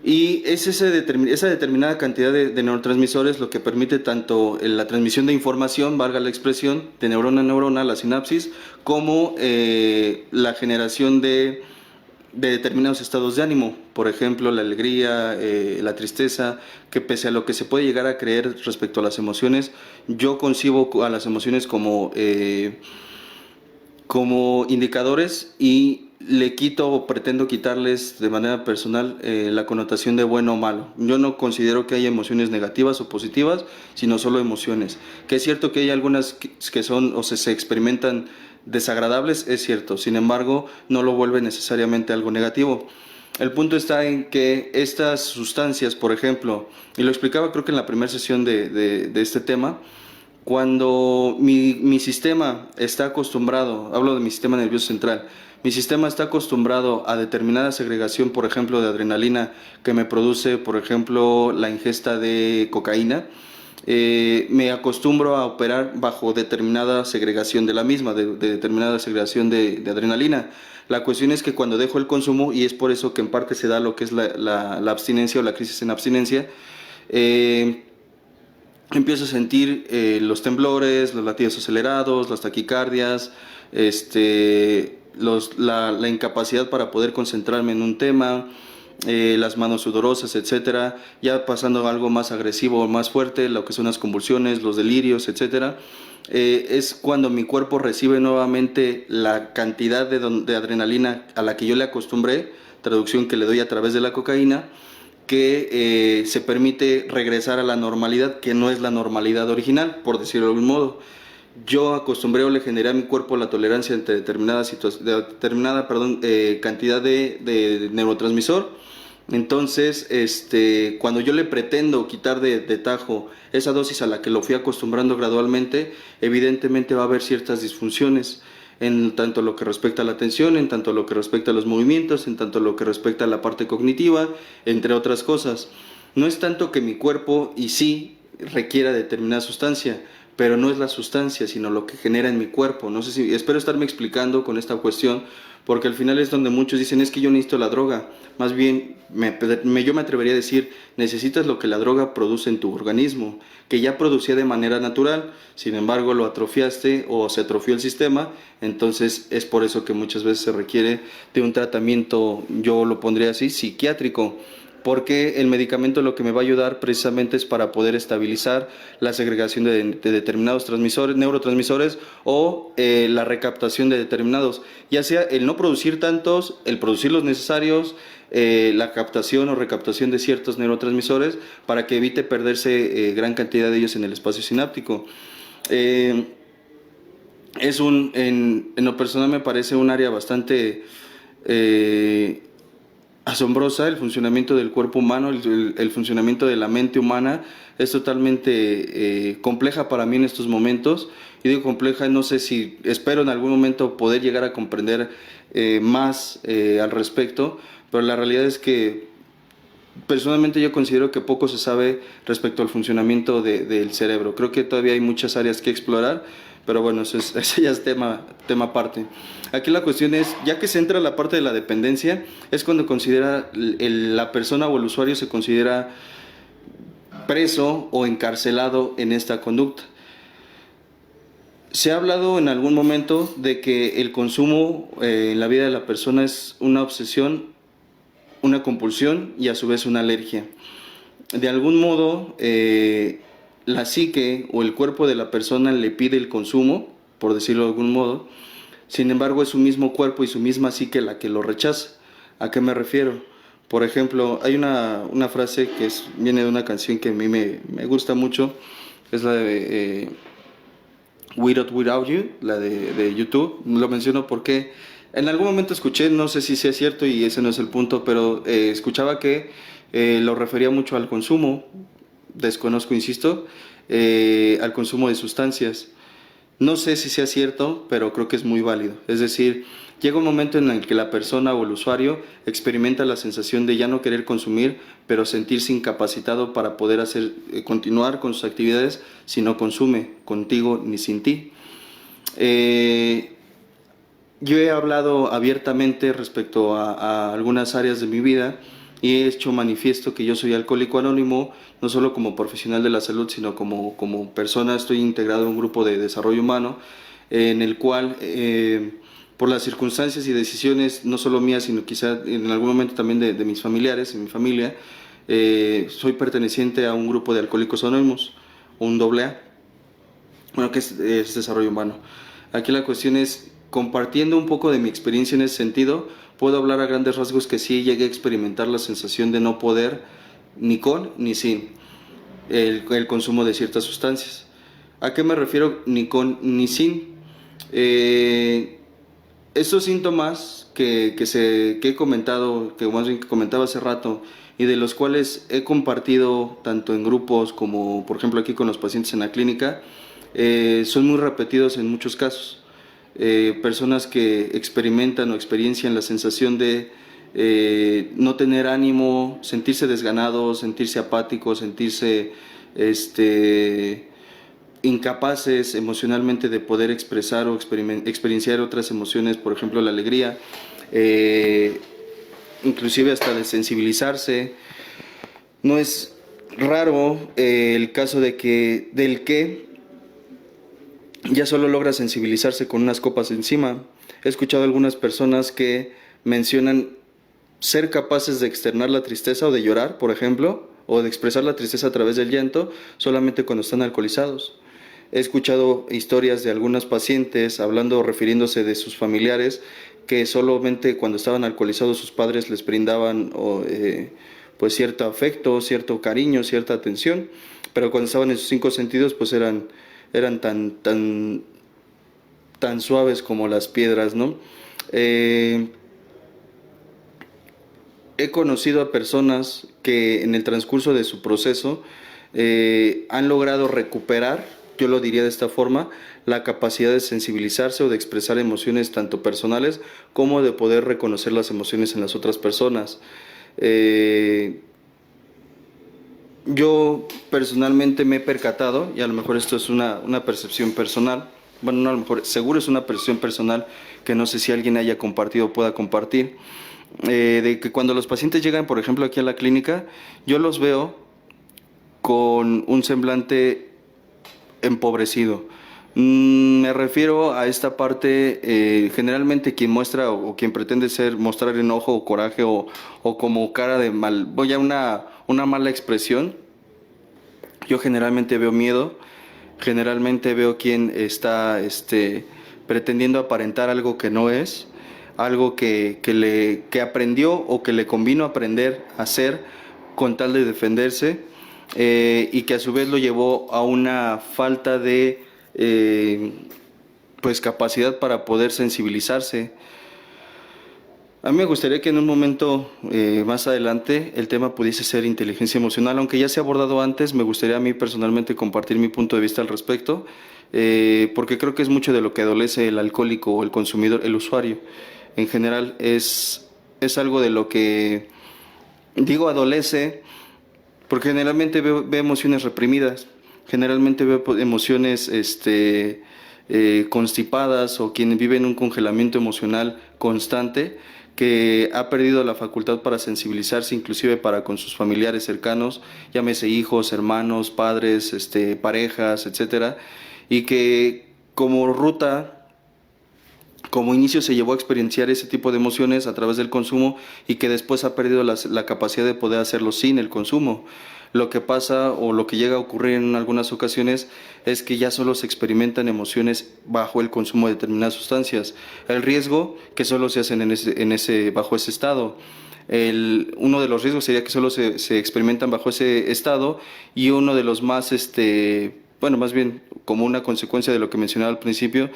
Y es esa determinada cantidad de neurotransmisores lo que permite tanto la transmisión de información, valga la expresión, de neurona a neurona, la sinapsis, como la generación de determinados estados de ánimo. Por ejemplo, la alegría, la tristeza, que pese a lo que se puede llegar a creer respecto a las emociones, yo concibo a las emociones como indicadores, y le quito o pretendo quitarles de manera personal la connotación de bueno o malo. Yo no considero que haya emociones negativas o positivas, sino solo emociones. Que es cierto que hay algunas que son o se experimentan desagradables, es cierto. Sin embargo, no lo vuelve necesariamente algo negativo. El punto está en que estas sustancias, por ejemplo, y lo explicaba creo que en la primera sesión de este tema, cuando mi sistema está acostumbrado, hablo de mi sistema nervioso central, mi sistema está acostumbrado a determinada segregación, por ejemplo, de adrenalina que me produce, por ejemplo, la ingesta de cocaína, me acostumbro a operar bajo determinada segregación de la misma, de determinada segregación de adrenalina. La cuestión es que cuando dejo el consumo, y es por eso que en parte se da lo que es la abstinencia o la crisis en abstinencia, empiezo a sentir los temblores, los latidos acelerados, las taquicardias, la incapacidad para poder concentrarme en un tema, las manos sudorosas, etcétera. Ya pasando a algo más agresivo, más fuerte, lo que son las convulsiones, los delirios, etcétera. Es cuando mi cuerpo recibe nuevamente la cantidad de adrenalina a la que yo le acostumbré, traducción que le doy a través de la cocaína, que se permite regresar a la normalidad, que no es la normalidad original, por decirlo de algún modo. Yo acostumbré o le generé a mi cuerpo la tolerancia entre determinada cantidad de neurotransmisor, Entonces, cuando yo le pretendo quitar de tajo esa dosis a la que lo fui acostumbrando gradualmente, evidentemente va a haber ciertas disfunciones en tanto lo que respecta a la atención, en tanto lo que respecta a los movimientos, en tanto lo que respecta a la parte cognitiva, entre otras cosas. No es tanto que mi cuerpo y sí requiera determinada sustancia, pero no es la sustancia, sino lo que genera en mi cuerpo. No sé si, espero estarme explicando con esta cuestión, porque al final es donde muchos dicen, es que yo necesito la droga. Más bien, yo me atrevería a decir, necesitas lo que la droga produce en tu organismo, que ya producía de manera natural, sin embargo lo atrofiaste o se atrofió el sistema, entonces es por eso que muchas veces se requiere de un tratamiento, yo lo pondría así, psiquiátrico, porque el medicamento lo que me va a ayudar precisamente es para poder estabilizar la segregación de determinados neurotransmisores o la recaptación de determinados, ya sea el no producir tantos, el producir los necesarios, la captación o recaptación de ciertos neurotransmisores para que evite perderse gran cantidad de ellos en el espacio sináptico. En lo personal me parece un área bastante asombrosa. El funcionamiento del cuerpo humano, el funcionamiento de la mente humana es totalmente compleja para mí en estos momentos. Y digo compleja, no sé si, espero en algún momento poder llegar a comprender más al respecto, pero la realidad es que personalmente yo considero que poco se sabe respecto al funcionamiento del cerebro. Creo que todavía hay muchas áreas que explorar, pero bueno, ese ya es tema aparte. Aquí la cuestión es, ya que se entra la parte de la dependencia, es cuando la persona o el usuario se considera preso o encarcelado en esta conducta. Se ha hablado en algún momento de que el consumo en la vida de la persona es una obsesión, una compulsión y a su vez una alergia. De algún modo, la psique o el cuerpo de la persona le pide el consumo, por decirlo de algún modo. Sin embargo, es su mismo cuerpo y su misma psique la que lo rechaza. ¿A qué me refiero? Por ejemplo, hay una frase que viene de una canción que a mí me gusta mucho, es la de With or Without You, la de YouTube. Lo menciono porque en algún momento escuché, no sé si sea cierto y ese no es el punto, pero escuchaba que lo refería mucho al consumo, desconozco, insisto, al consumo de sustancias. No sé si sea cierto, pero creo que es muy válido. Es decir, llega un momento en el que la persona o el usuario experimenta la sensación de ya no querer consumir, pero sentirse incapacitado para poder continuar con sus actividades si no consume, contigo ni sin ti. Yo he hablado abiertamente respecto a algunas áreas de mi vida y he hecho manifiesto que yo soy alcohólico anónimo, no solo como profesional de la salud, sino como persona. Estoy integrado en un grupo de desarrollo humano en el cual, por las circunstancias y decisiones, no solo mías, sino quizá en algún momento también de mis familiares, en mi familia, soy perteneciente a un grupo de alcohólicos anónimos, un AA, bueno, que es desarrollo humano. Aquí la cuestión es, compartiendo un poco de mi experiencia en ese sentido, puedo hablar a grandes rasgos que sí llegué a experimentar la sensación de no poder ni con ni sin el consumo de ciertas sustancias. ¿A qué me refiero ni con ni sin? Estos síntomas que he comentado, que más bien que comentaba hace rato, y de los cuales he compartido tanto en grupos como por ejemplo aquí con los pacientes en la clínica, son muy repetidos en muchos casos. Personas que experimentan o experiencian la sensación de no tener ánimo, sentirse desganados, sentirse apáticos, sentirse incapaces emocionalmente de poder expresar o experienciar otras emociones, por ejemplo la alegría, inclusive hasta de sensibilizarse. No es raro el caso del que ya solo logra sensibilizarse con unas copas encima. He escuchado a algunas personas que mencionan ser capaces de externar la tristeza o de llorar, por ejemplo, o de expresar la tristeza a través del llanto solamente cuando están alcoholizados. He escuchado historias de algunos pacientes hablando o refiriéndose de sus familiares que solamente cuando estaban alcoholizados sus padres les brindaban pues cierto afecto, cierto cariño, cierta atención, pero cuando estaban en sus cinco sentidos pues eran tan suaves como las piedras, ¿no? he conocido a personas que en el transcurso de su proceso han logrado recuperar, yo lo diría de esta forma, la capacidad de sensibilizarse o de expresar emociones tanto personales como de poder reconocer las emociones en las otras personas. Yo personalmente me he percatado, y a lo mejor esto es una percepción personal, bueno, no, a lo mejor seguro es una percepción personal que no sé si alguien haya compartido o pueda compartir, de que cuando los pacientes llegan, por ejemplo, aquí a la clínica, yo los veo con un semblante empobrecido. Me refiero a esta parte, generalmente quien muestra o quien pretende mostrar enojo o coraje o como cara de mal, voy a una mala expresión. Yo generalmente veo miedo, generalmente veo quien está pretendiendo aparentar algo que no es, algo que aprendió o que le convino aprender a hacer con tal de defenderse, y que a su vez lo llevó a una falta de pues capacidad para poder sensibilizarse. A mí me gustaría que en un momento más adelante el tema pudiese ser inteligencia emocional, aunque ya se ha abordado antes. Me gustaría a mí personalmente compartir mi punto de vista al respecto, porque creo que es mucho de lo que adolece el alcohólico o el consumidor, el usuario. En general es algo de lo que, digo, adolece, porque generalmente veo emociones reprimidas, generalmente veo emociones constipadas, o quien vive en un congelamiento emocional constante, que ha perdido la facultad para sensibilizarse, inclusive para con sus familiares cercanos, llámese hijos, hermanos, padres, parejas, etcétera, y que como ruta, como inicio se llevó a experienciar ese tipo de emociones a través del consumo, y que después ha perdido la capacidad de poder hacerlo sin el consumo. Lo que pasa o lo que llega a ocurrir en algunas ocasiones es que ya solo se experimentan emociones bajo el consumo de determinadas sustancias. El riesgo que solo se hacen bajo ese estado. Uno de los riesgos sería que solo se experimentan bajo ese estado, y uno de los más, bueno, más bien como una consecuencia de lo que mencionaba al principio,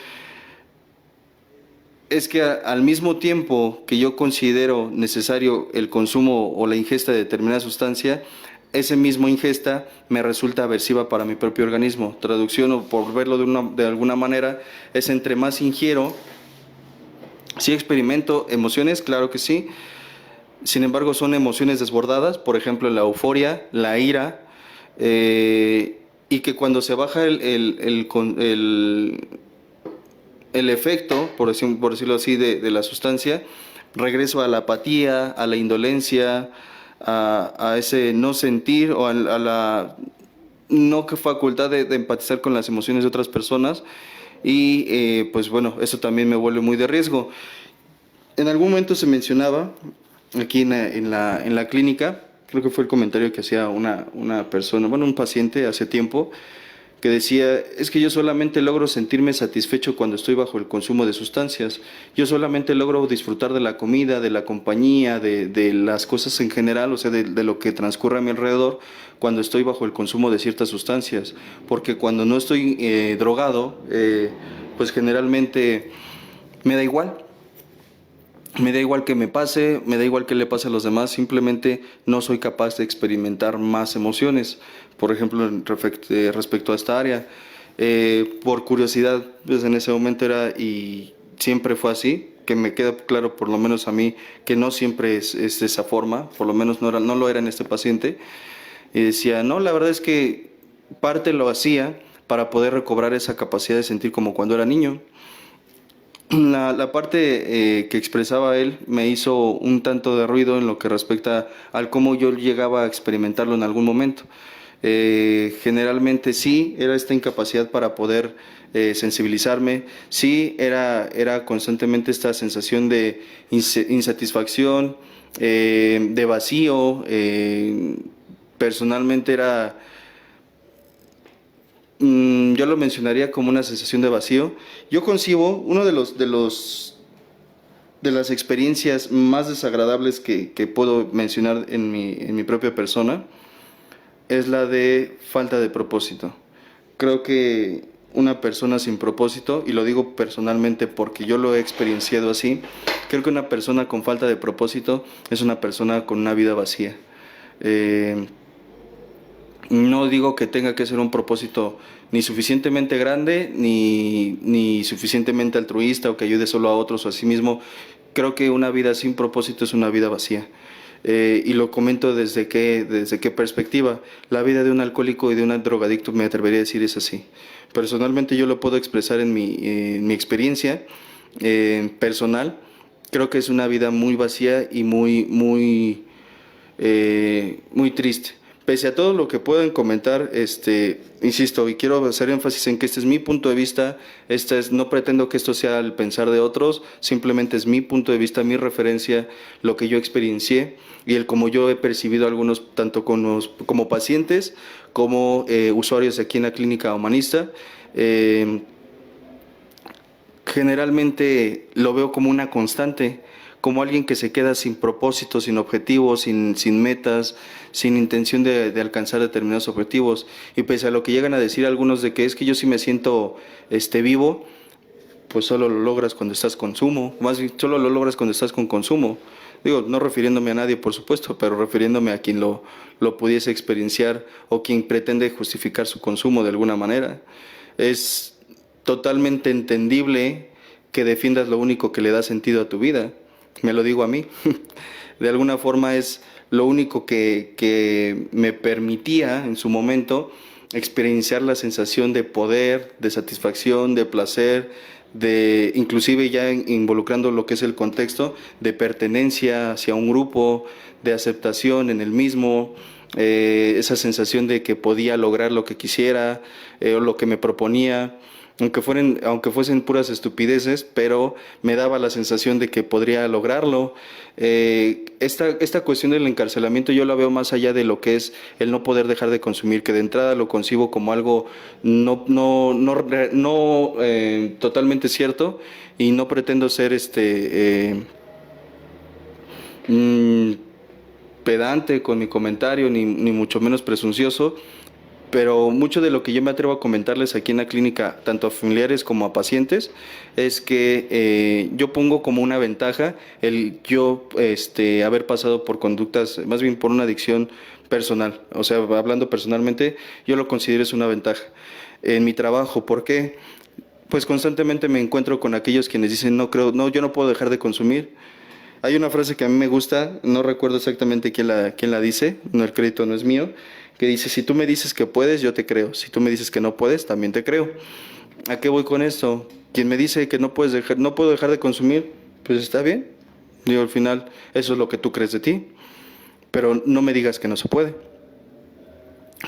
es que al mismo tiempo que yo considero necesario el consumo o la ingesta de determinada sustancia, esa misma ingesta me resulta aversiva para mi propio organismo. Traducción, o por verlo de alguna manera, es entre más ingiero, sí experimento emociones, claro que sí, sin embargo son emociones desbordadas, por ejemplo la euforia, la ira, y que cuando se baja el efecto, por decirlo así, de la sustancia, regreso a la apatía, a la indolencia, a ese no sentir, o a la no facultad de empatizar con las emociones de otras personas, y pues bueno, eso también me vuelve muy de riesgo. En algún momento se mencionaba aquí en la clínica, creo que fue el comentario que hacía una persona, bueno, un paciente hace tiempo, que decía: es que yo solamente logro sentirme satisfecho cuando estoy bajo el consumo de sustancias. Yo solamente logro disfrutar de la comida, de la compañía, de las cosas en general, o sea, de lo que transcurre a mi alrededor, cuando estoy bajo el consumo de ciertas sustancias. Porque cuando no estoy drogado, pues generalmente me da igual. Me da igual que me pase, me da igual que le pase a los demás, simplemente no soy capaz de experimentar más emociones. Por ejemplo, respecto a esta área, por curiosidad, pues en ese momento era, y siempre fue así, que me queda claro, por lo menos a mí, que no siempre es de esa forma, por lo menos no lo era en este paciente. Y decía: no, la verdad es que parte lo hacía para poder recobrar esa capacidad de sentir como cuando era niño. La parte que expresaba él me hizo un tanto de ruido en lo que respecta al cómo yo llegaba a experimentarlo en algún momento. Generalmente sí, era esta incapacidad para poder sensibilizarme, sí, era constantemente esta sensación de insatisfacción, de vacío, personalmente era... yo lo mencionaría como una sensación de vacío. Yo concibo uno de las experiencias más desagradables que puedo mencionar en mi propia persona, es la de falta de propósito. Creo que una persona sin propósito, y lo digo personalmente porque yo lo he experienciado así, Creo que una persona con falta de propósito es una persona con una vida vacía. No digo que tenga que ser un propósito ni suficientemente grande, ni suficientemente altruista o que ayude solo a otros o a sí mismo. Creo que una vida sin propósito es una vida vacía. Y lo comento desde qué perspectiva. La vida de un alcohólico y de un drogadicto, me atrevería a decir, es así. Personalmente yo lo puedo expresar en mi experiencia personal. Creo que es una vida muy vacía y muy triste. Pese a todo lo que pueden comentar, insisto, y quiero hacer énfasis en que este es mi punto de vista, no pretendo que esto sea el pensar de otros, simplemente es mi punto de vista, mi referencia, lo que yo experiencié y el cómo yo he percibido a algunos, tanto como pacientes, como usuarios aquí en la clínica humanista. Generalmente lo veo como una constante, como alguien que se queda sin propósito, sin objetivos, sin metas, sin intención de alcanzar determinados objetivos. Y pese a lo que llegan a decir algunos de que es que yo sí me siento vivo, pues solo lo logras cuando estás consumo, más bien solo lo logras cuando estás con consumo. Digo, no refiriéndome a nadie, por supuesto, pero refiriéndome a quien lo pudiese experienciar o quien pretende justificar su consumo de alguna manera. Es totalmente entendible que defiendas lo único que le da sentido a tu vida. Me lo digo a mí. De alguna forma es lo único que me permitía en su momento experienciar la sensación de poder, de satisfacción, de placer, de inclusive ya involucrando lo que es el contexto de pertenencia hacia un grupo, de aceptación en el mismo, esa sensación de que podía lograr lo que quisiera o lo que me proponía. Aunque fuesen puras estupideces, pero me daba la sensación de que podría lograrlo. Esta cuestión del encarcelamiento yo la veo más allá de lo que es el no poder dejar de consumir, que de entrada lo concibo como algo no totalmente cierto, y no pretendo ser pedante con mi comentario, ni mucho menos presuncioso. Pero mucho de lo que yo me atrevo a comentarles aquí en la clínica, tanto a familiares como a pacientes, es que yo pongo como una ventaja el yo haber pasado por conductas, más bien por una adicción personal. O sea, hablando personalmente, yo lo considero es una ventaja en mi trabajo. ¿Por qué? Pues constantemente me encuentro con aquellos quienes dicen, yo no puedo dejar de consumir. Hay una frase que a mí me gusta, no recuerdo exactamente quién la dice, no, el crédito no es mío, que dice: si tú me dices que puedes, yo te creo; si tú me dices que no puedes, también te creo. ¿A qué voy con esto? Quien me dice que no puedo dejar de consumir, pues está bien. Digo, al final, eso es lo que tú crees de ti, pero no me digas que no se puede.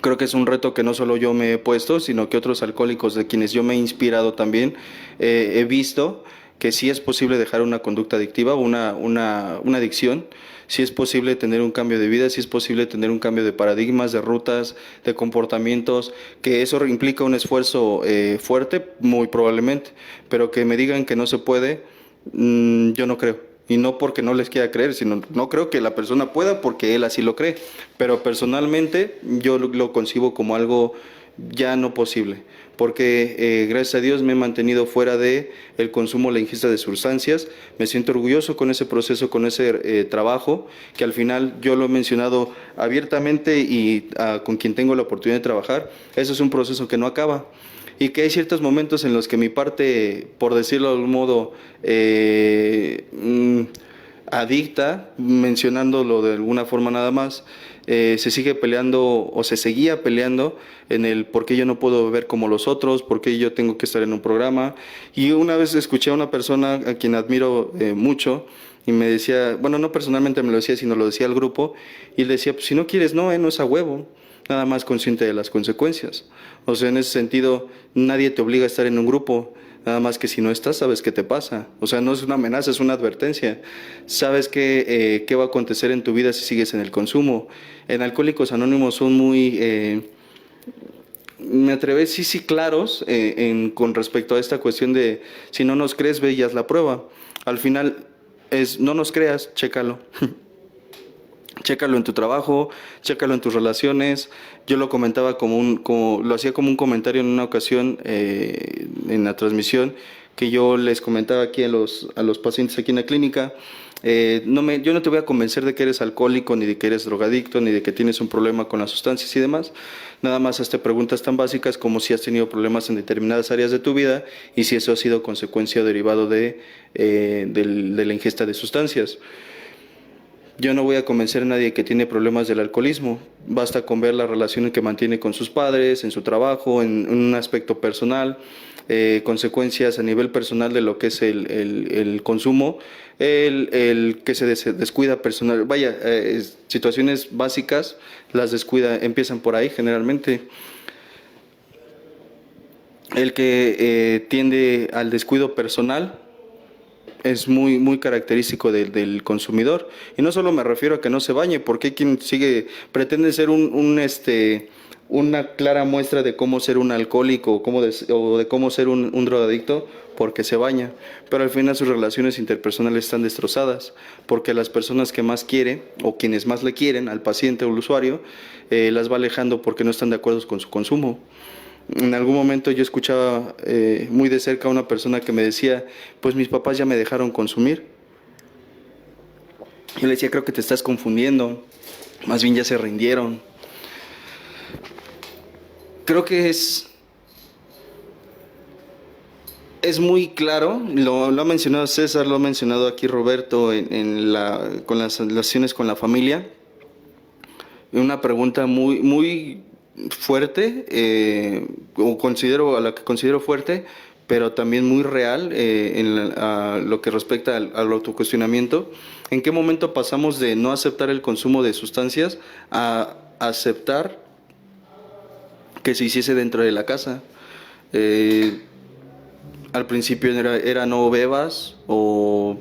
Creo que es un reto que no solo yo me he puesto, sino que otros alcohólicos de quienes yo me he inspirado también, he visto que sí es posible dejar una conducta adictiva, una adicción. Sí es posible tener un cambio de vida, sí es posible tener un cambio de paradigmas, de rutas, de comportamientos, que eso implica un esfuerzo fuerte, muy probablemente, pero que me digan que no se puede, yo no creo. Y no porque no les quiera creer, sino no creo que la persona pueda porque él así lo cree. Pero personalmente yo lo concibo como algo ya no posible, porque gracias a Dios me he mantenido fuera de el consumo, la ingesta de sustancias. Me siento orgulloso con ese proceso, con ese trabajo, que al final yo lo he mencionado abiertamente y con quien tengo la oportunidad de trabajar. Eso es un proceso que no acaba, y que hay ciertos momentos en los que mi parte, por decirlo de algún modo, adicta, mencionándolo de alguna forma nada más, se sigue peleando o se seguía peleando en el por qué yo no puedo beber como los otros, por qué yo tengo que estar en un programa. Y una vez escuché a una persona a quien admiro mucho y me decía, bueno, no personalmente me lo decía, sino lo decía al grupo, y él decía: pues si no quieres, no es a huevo, nada más consciente de las consecuencias. O sea, en ese sentido, nadie te obliga a estar en un grupo, nada más que si no estás, sabes qué te pasa. O sea, no es una amenaza, es una advertencia. Sabes qué va a acontecer en tu vida si sigues en el consumo. En Alcohólicos Anónimos son muy, me atrevo, sí, claros con respecto a esta cuestión de: si no nos crees, ve y haz la prueba. Al final es: no nos creas, chécalo. Chécalo en tu trabajo, chécalo en tus relaciones. Yo lo comentaba lo hacía como un comentario en una ocasión en la transmisión, que yo les comentaba aquí a los pacientes aquí en la clínica. Yo no te voy a convencer de que eres alcohólico, ni de que eres drogadicto, ni de que tienes un problema con las sustancias y demás. Nada más hazte preguntas tan básicas como si has tenido problemas en determinadas áreas de tu vida y si eso ha sido consecuencia o derivado de la ingesta de sustancias. Yo no voy a convencer a nadie que tiene problemas del alcoholismo. Basta con ver la relación que mantiene con sus padres, en su trabajo, en un aspecto personal, consecuencias a nivel personal de lo que es el consumo, el que se descuida personal. Vaya, situaciones básicas las descuida, empiezan por ahí generalmente. El que tiende al descuido personal es muy característico del consumidor. Y no solo me refiero a que no se bañe, porque hay quien pretende ser una clara muestra de cómo ser un alcohólico o de cómo ser un drogadicto porque se baña. Pero al final sus relaciones interpersonales están destrozadas, porque las personas que más quiere o quienes más le quieren al paciente o al usuario, las va alejando porque no están de acuerdo con su consumo. En algún momento yo escuchaba muy de cerca a una persona que me decía, pues mis papás ya me dejaron consumir. Yo le decía, creo que te estás confundiendo, más bien ya se rindieron. Creo que es muy claro, lo ha mencionado César, lo ha mencionado aquí Roberto con las relaciones con la familia. Una pregunta muy fuerte, a la que considero fuerte, pero también muy real a lo que respecta al autocuestionamiento. ¿En qué momento pasamos de no aceptar el consumo de sustancias a aceptar que se hiciese dentro de la casa? Al principio era no bebas o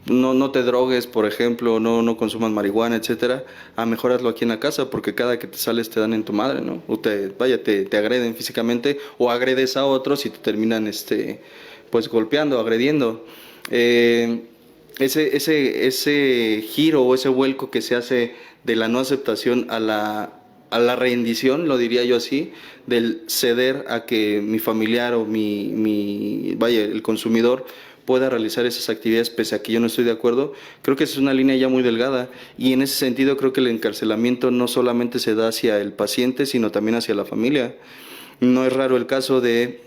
no te drogues, por ejemplo, no consumas marihuana, etcétera. Mejor hazlo aquí en la casa, porque cada que te sales te dan en tu madre, ¿no? O te agreden físicamente, o agredes a otros y te terminan pues golpeando, agrediendo. Ese giro o ese vuelco que se hace de la no aceptación a la rendición, lo diría yo así, del ceder a que mi familiar o el consumidor pueda realizar esas actividades pese a que yo no estoy de acuerdo. Creo que esa es una línea ya muy delgada, y en ese sentido creo que el encarcelamiento no solamente se da hacia el paciente, sino también hacia la familia. No es raro el caso de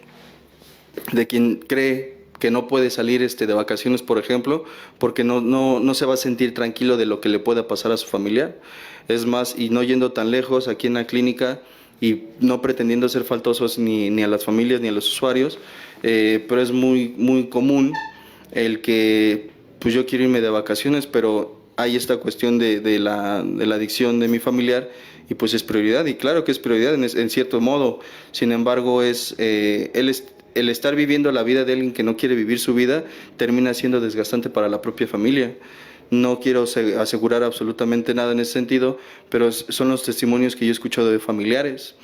quien cree que no puede salir de vacaciones, por ejemplo, porque no se va a sentir tranquilo de lo que le pueda pasar a su familiar. Es más, y no yendo tan lejos, aquí en la clínica, y no pretendiendo ser faltosos ni a las familias ni a los usuarios, pero es muy común el que pues yo quiero irme de vacaciones, pero hay esta cuestión de la adicción de mi familiar, y pues es prioridad, y claro que es prioridad en cierto modo. Sin embargo, el estar viviendo la vida de alguien que no quiere vivir su vida termina siendo desgastante para la propia familia. No quiero asegurar absolutamente nada en ese sentido, pero son los testimonios que yo he escuchado de familiares,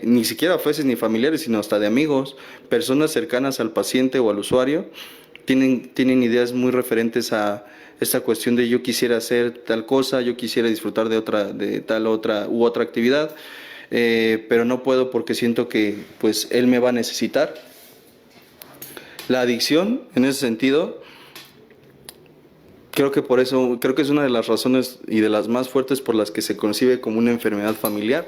ni siquiera jueces ni familiares, sino hasta de amigos, personas cercanas al paciente o al usuario, tienen ideas muy referentes a esta cuestión de yo quisiera hacer tal cosa, yo quisiera disfrutar de tal otra u otra actividad, pero no puedo porque siento que pues él me va a necesitar. La adicción, en ese sentido, creo que es una de las razones y de las más fuertes por las que se concibe como una enfermedad familiar.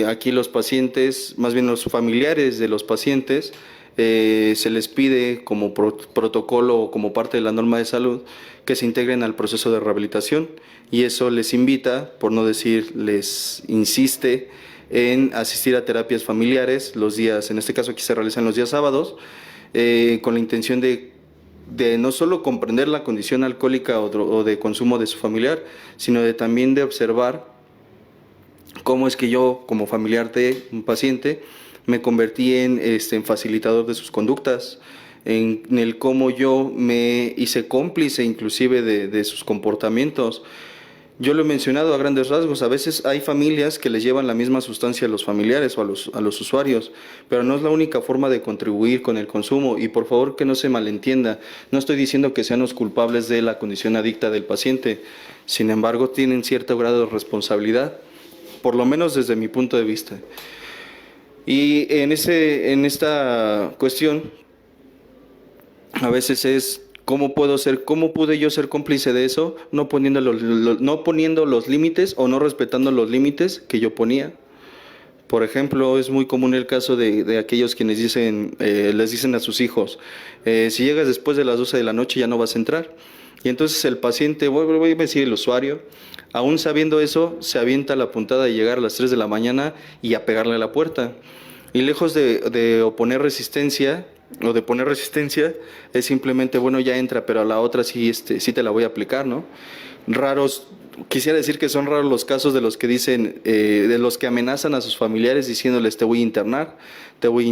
Aquí los pacientes, más bien los familiares de los pacientes, se les pide como protocolo o como parte de la norma de salud que se integren al proceso de rehabilitación, y eso les invita, por no decir les insiste, en asistir a terapias familiares los días, en este caso aquí se realizan los días sábados, con la intención de no solo comprender la condición alcohólica o de consumo de su familiar, sino también de observar cómo es que yo, como familiar de un paciente, me convertí en facilitador de sus conductas, en el cómo yo me hice cómplice inclusive de sus comportamientos. Yo lo he mencionado a grandes rasgos, a veces hay familias que les llevan la misma sustancia a los familiares o a los usuarios, pero no es la única forma de contribuir con el consumo, y por favor que no se malentienda, no estoy diciendo que sean los culpables de la condición adicta del paciente, sin embargo tienen cierto grado de responsabilidad, por lo menos desde mi punto de vista. Y en esta cuestión, a veces es cómo pude yo ser cómplice de eso, no poniendo los límites o no respetando los límites que yo ponía. Por ejemplo, es muy común el caso de aquellos quienes les dicen a sus hijos, si llegas después de las 12 de la noche ya no vas a entrar. Y entonces el paciente, voy a decir el usuario, aún sabiendo eso, se avienta la puntada de llegar a las 3 de la mañana y a pegarle a la puerta. Y lejos de oponer resistencia o de poner resistencia, es simplemente, bueno, ya entra, pero a la otra sí te la voy a aplicar, ¿no? Quisiera decir que son raros los casos de los que dicen, de los que amenazan a sus familiares diciéndoles te voy a internar, te voy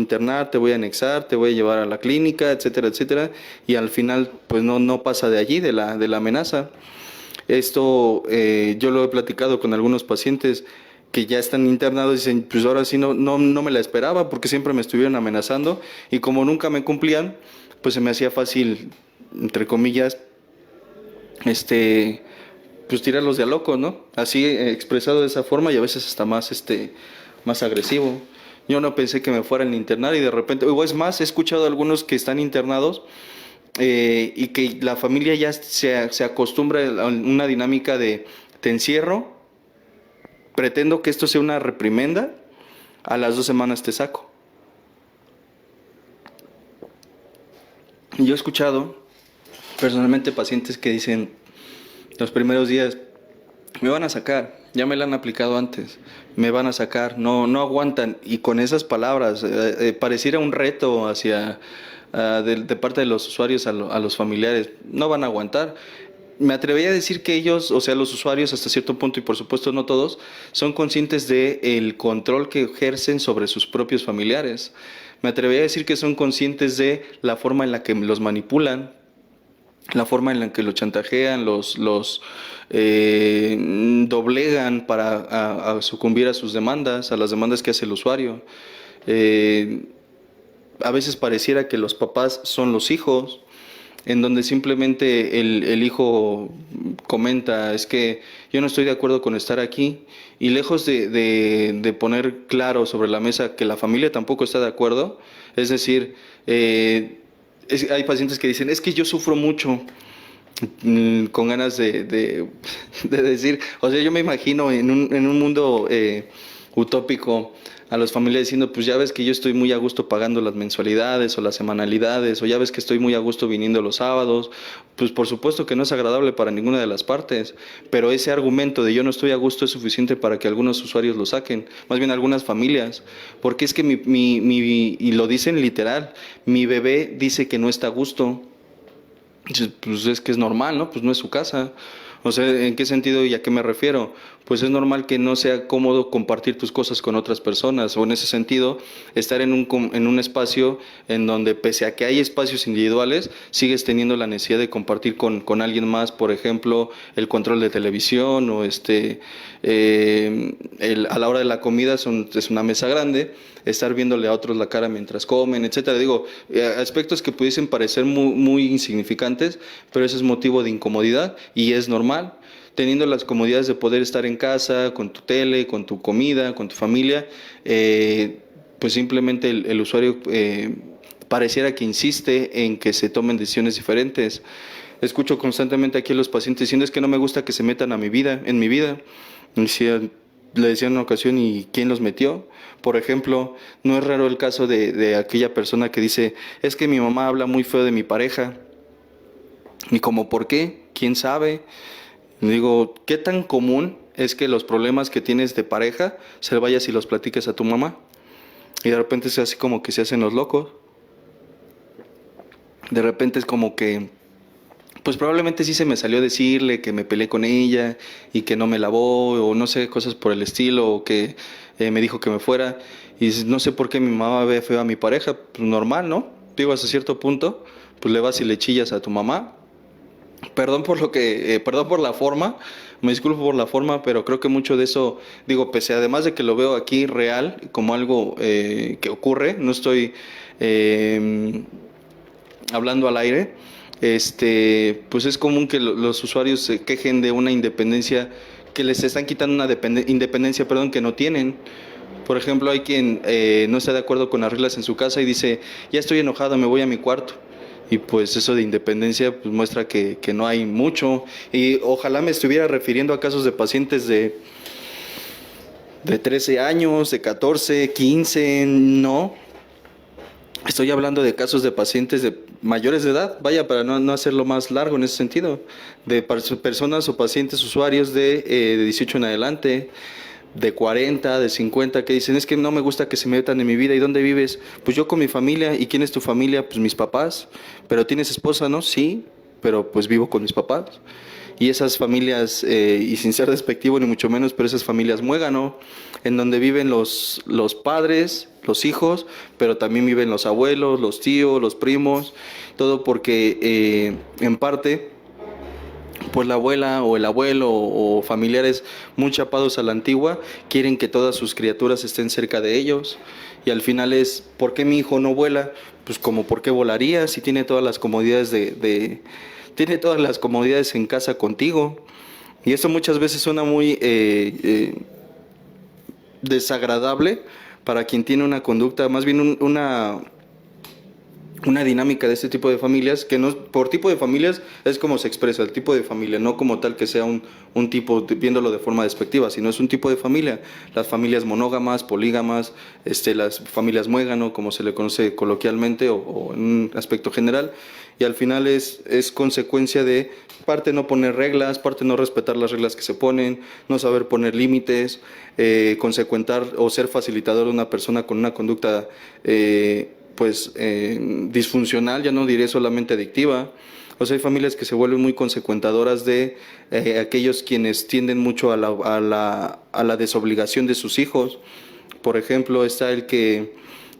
a anexar, te voy a llevar a la clínica, etcétera, etcétera, y al final pues no pasa de allí, de la amenaza. Esto yo lo he platicado con algunos pacientes que ya están internados y dicen, pues ahora sí no me la esperaba porque siempre me estuvieron amenazando y como nunca me cumplían, pues se me hacía fácil, entre comillas, pues tirarlos de a loco, ¿no? Así expresado de esa forma y a veces hasta más agresivo. Yo no pensé que me fueran a internar y de repente, o es más, he escuchado a algunos que están internados y que la familia ya se acostumbra a una dinámica de te encierro, pretendo que esto sea una reprimenda, a las 2 semanas te saco. Yo he escuchado personalmente pacientes que dicen los primeros días, me van a sacar, ya me la han aplicado antes, me van a sacar, no aguantan. Y con esas palabras, pareciera un reto de parte de los usuarios a los familiares, no van a aguantar. Me atrevería a decir que ellos, o sea, los usuarios hasta cierto punto, y por supuesto no todos, son conscientes del control que ejercen sobre sus propios familiares. Me atrevería a decir que son conscientes de la forma en la que los manipulan, la forma en la que los chantajean, los doblegan para a sucumbir a sus demandas, a las demandas que hace el usuario. A veces pareciera que los papás son los hijos, en donde simplemente el hijo comenta, es que yo no estoy de acuerdo con estar aquí, y lejos de poner claro sobre la mesa que la familia tampoco está de acuerdo, es decir, hay pacientes que dicen, es que yo sufro mucho, con ganas de decir, o sea, yo me imagino en un mundo utópico a los familiares diciendo, pues ya ves que yo estoy muy a gusto pagando las mensualidades o las semanalidades, o ya ves que estoy muy a gusto viniendo los sábados. Pues por supuesto que no es agradable para ninguna de las partes, pero ese argumento de yo no estoy a gusto es suficiente para que algunos usuarios lo saquen, más bien algunas familias, porque es que y lo dicen literal, mi bebé dice que no está a gusto. Pues es que es normal, ¿no? Pues no es su casa. O sea, ¿en qué sentido y a qué me refiero? Pues es normal que no sea cómodo compartir tus cosas con otras personas, o en ese sentido, estar en un espacio en donde, pese a que hay espacios individuales, sigues teniendo la necesidad de compartir con alguien más, por ejemplo, el control de televisión, o a la hora de la comida es una mesa grande, estar viéndole a otros la cara mientras comen, etcétera. Digo, aspectos que pudiesen parecer muy insignificantes, pero eso es motivo de incomodidad y es normal. Teniendo las comodidades de poder estar en casa, con tu tele, con tu comida, con tu familia, pues simplemente el usuario pareciera que insiste en que se tomen decisiones diferentes. Escucho constantemente aquí a los pacientes diciendo, es que no me gusta que se metan en mi vida. Le decía en una ocasión, ¿y quién los metió? Por ejemplo, no es raro el caso de aquella persona que dice, es que mi mamá habla muy feo de mi pareja. ¿Y como por qué? ¿Quién sabe? Digo, ¿qué tan común es que los problemas que tienes de pareja se vayas y los platiques a tu mamá? Y de repente es así como que se hacen los locos. De repente es como que, pues probablemente sí se me salió decirle que me peleé con ella y que no me lavó, o no sé, cosas por el estilo, o que me dijo que me fuera. Y no sé por qué mi mamá ve feo a mi pareja. Pues normal, ¿no? Digo, hasta cierto punto, pues le vas y le chillas a tu mamá. Perdón por la forma, me disculpo por la forma, pero creo que mucho de eso, digo, pese además de que lo veo aquí real, como algo que ocurre, no estoy hablando al aire, pues es común que los usuarios se quejen de una independencia, que les están quitando una independencia, que no tienen. Por ejemplo, hay quien no está de acuerdo con las reglas en su casa y dice, ya estoy enojado, me voy a mi cuarto. Y pues eso de independencia pues muestra que no hay mucho. Y ojalá me estuviera refiriendo a casos de pacientes de 13 años, de 14, 15, no. Estoy hablando de casos de pacientes de mayores de edad, vaya, para no hacerlo más largo en ese sentido, de personas o pacientes usuarios de 18 en adelante, de 40, de 50, que dicen, es que no me gusta que se metan en mi vida. ¿Y dónde vives? Pues yo con mi familia. ¿Y quién es tu familia? Pues mis papás. ¿Pero tienes esposa, no? Sí, pero pues vivo con mis papás. Y esas familias, y sin ser despectivo ni mucho menos, pero esas familias muégano, en donde viven los padres, los hijos, pero también viven los abuelos, los tíos, los primos, todo porque en parte pues la abuela o el abuelo o familiares muy chapados a la antigua quieren que todas sus criaturas estén cerca de ellos, y al final es, ¿por qué mi hijo no vuela? Pues como, ¿por qué volaría si tiene todas las comodidades tiene todas las comodidades en casa contigo? Y eso muchas veces suena muy desagradable para quien tiene una conducta, más bien una dinámica de este tipo de familias, que no, por tipo de familias es como se expresa el tipo de familia, no como tal que sea un tipo, viéndolo de forma despectiva, sino es un tipo de familia. Las familias monógamas, polígamas, las familias muégano, como se le conoce coloquialmente o en un aspecto general, y al final es consecuencia de parte no poner reglas, parte no respetar las reglas que se ponen, no saber poner límites, consecuentar o ser facilitador de una persona con una conducta disfuncional, ya no diré solamente adictiva. O sea, hay familias que se vuelven muy consecuentadoras de aquellos quienes tienden mucho a la desobligación de sus hijos. Por ejemplo, está el que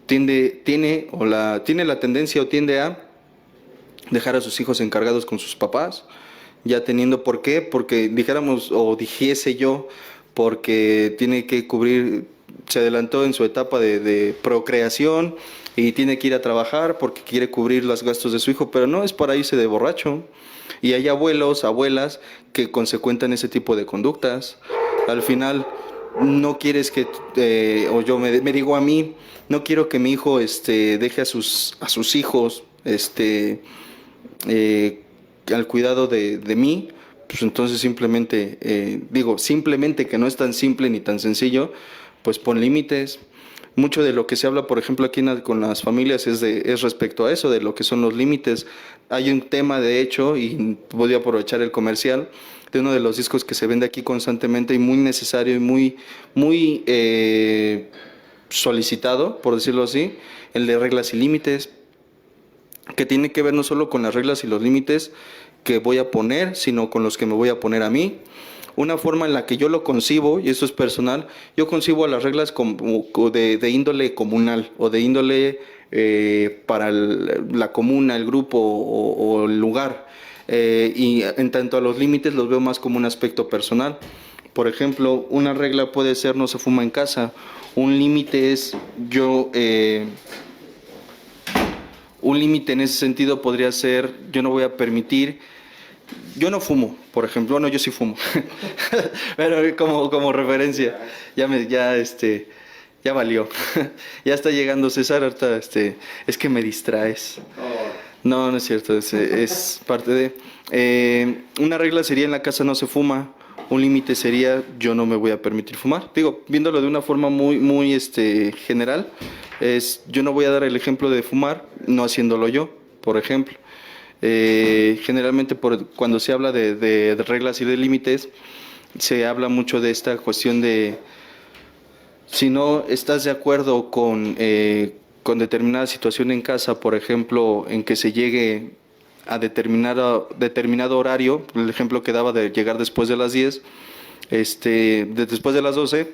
tiene la tendencia o tiende a dejar a sus hijos encargados con sus papás, ya teniendo, ¿por qué? Porque dijéramos o dijese yo, porque tiene que cubrir, se adelantó en su etapa de procreación y tiene que ir a trabajar porque quiere cubrir los gastos de su hijo, pero no es para irse de borracho. Y hay abuelos, abuelas que consecuentan ese tipo de conductas. Al final no quieres que, o yo me digo a mí, no quiero que mi hijo deje a sus hijos al cuidado de mí. Pues entonces simplemente, simplemente que no es tan simple ni tan sencillo, pues pon límites. Mucho de lo que se habla, por ejemplo, aquí con las familias es respecto a eso, de lo que son los límites. Hay un tema, de hecho, y voy a aprovechar el comercial, de uno de los discos que se vende aquí constantemente y muy necesario y muy solicitado, por decirlo así, el de Reglas y Límites, que tiene que ver no solo con las reglas y los límites que voy a poner, sino con los que me voy a poner a mí. Una forma en la que yo lo concibo, y esto es personal, yo concibo a las reglas como de índole comunal o de índole para la comuna, el grupo o el lugar. Y en tanto a los límites los veo más como un aspecto personal. Por ejemplo, una regla puede ser no se fuma en casa. Un límite es un límite en ese sentido podría ser, yo no voy a permitir. Yo no fumo, por ejemplo. Bueno, yo sí fumo. Pero como referencia, ya valió. Ya está llegando César, ahorita es que me distraes. No es cierto, es parte de. Una regla sería en la casa no se fuma. Un límite sería yo no me voy a permitir fumar. Digo, viéndolo de una forma muy general, yo no voy a dar el ejemplo de fumar, no haciéndolo yo, por ejemplo. Generalmente cuando se habla de reglas y de límites, se habla mucho de esta cuestión de si no estás de acuerdo con determinada situación en casa, por ejemplo, en que se llegue a determinado horario, el ejemplo que daba de llegar después de las 10, después de las 12,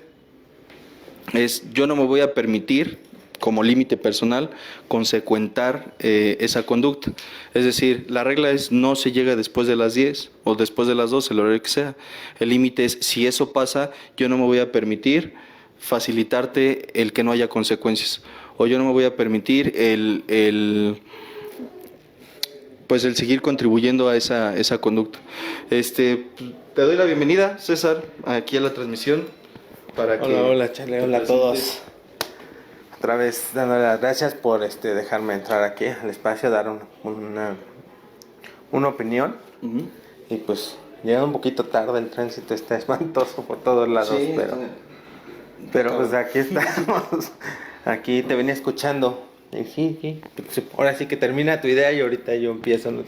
yo no me voy a permitir como límite personal, consecuentar esa conducta. Es decir, la regla es no se llega después de las 10 o después de las 12, el horario que sea. El límite es, si eso pasa, yo no me voy a permitir facilitarte el que no haya consecuencias. O yo no me voy a permitir el seguir contribuyendo a esa conducta. Te doy la bienvenida, César, aquí a la transmisión. para que... Hola, Chale, hola a todos. Otra vez dando las gracias por dejarme entrar aquí al espacio, dar una opinión. Uh-huh. Y pues, llegando un poquito tarde, el tránsito está espantoso por todos lados, Sí, pero pues aquí estamos. Aquí te venía escuchando. Y sí. Ahora sí que termina tu idea y ahorita yo empiezo. ¿No?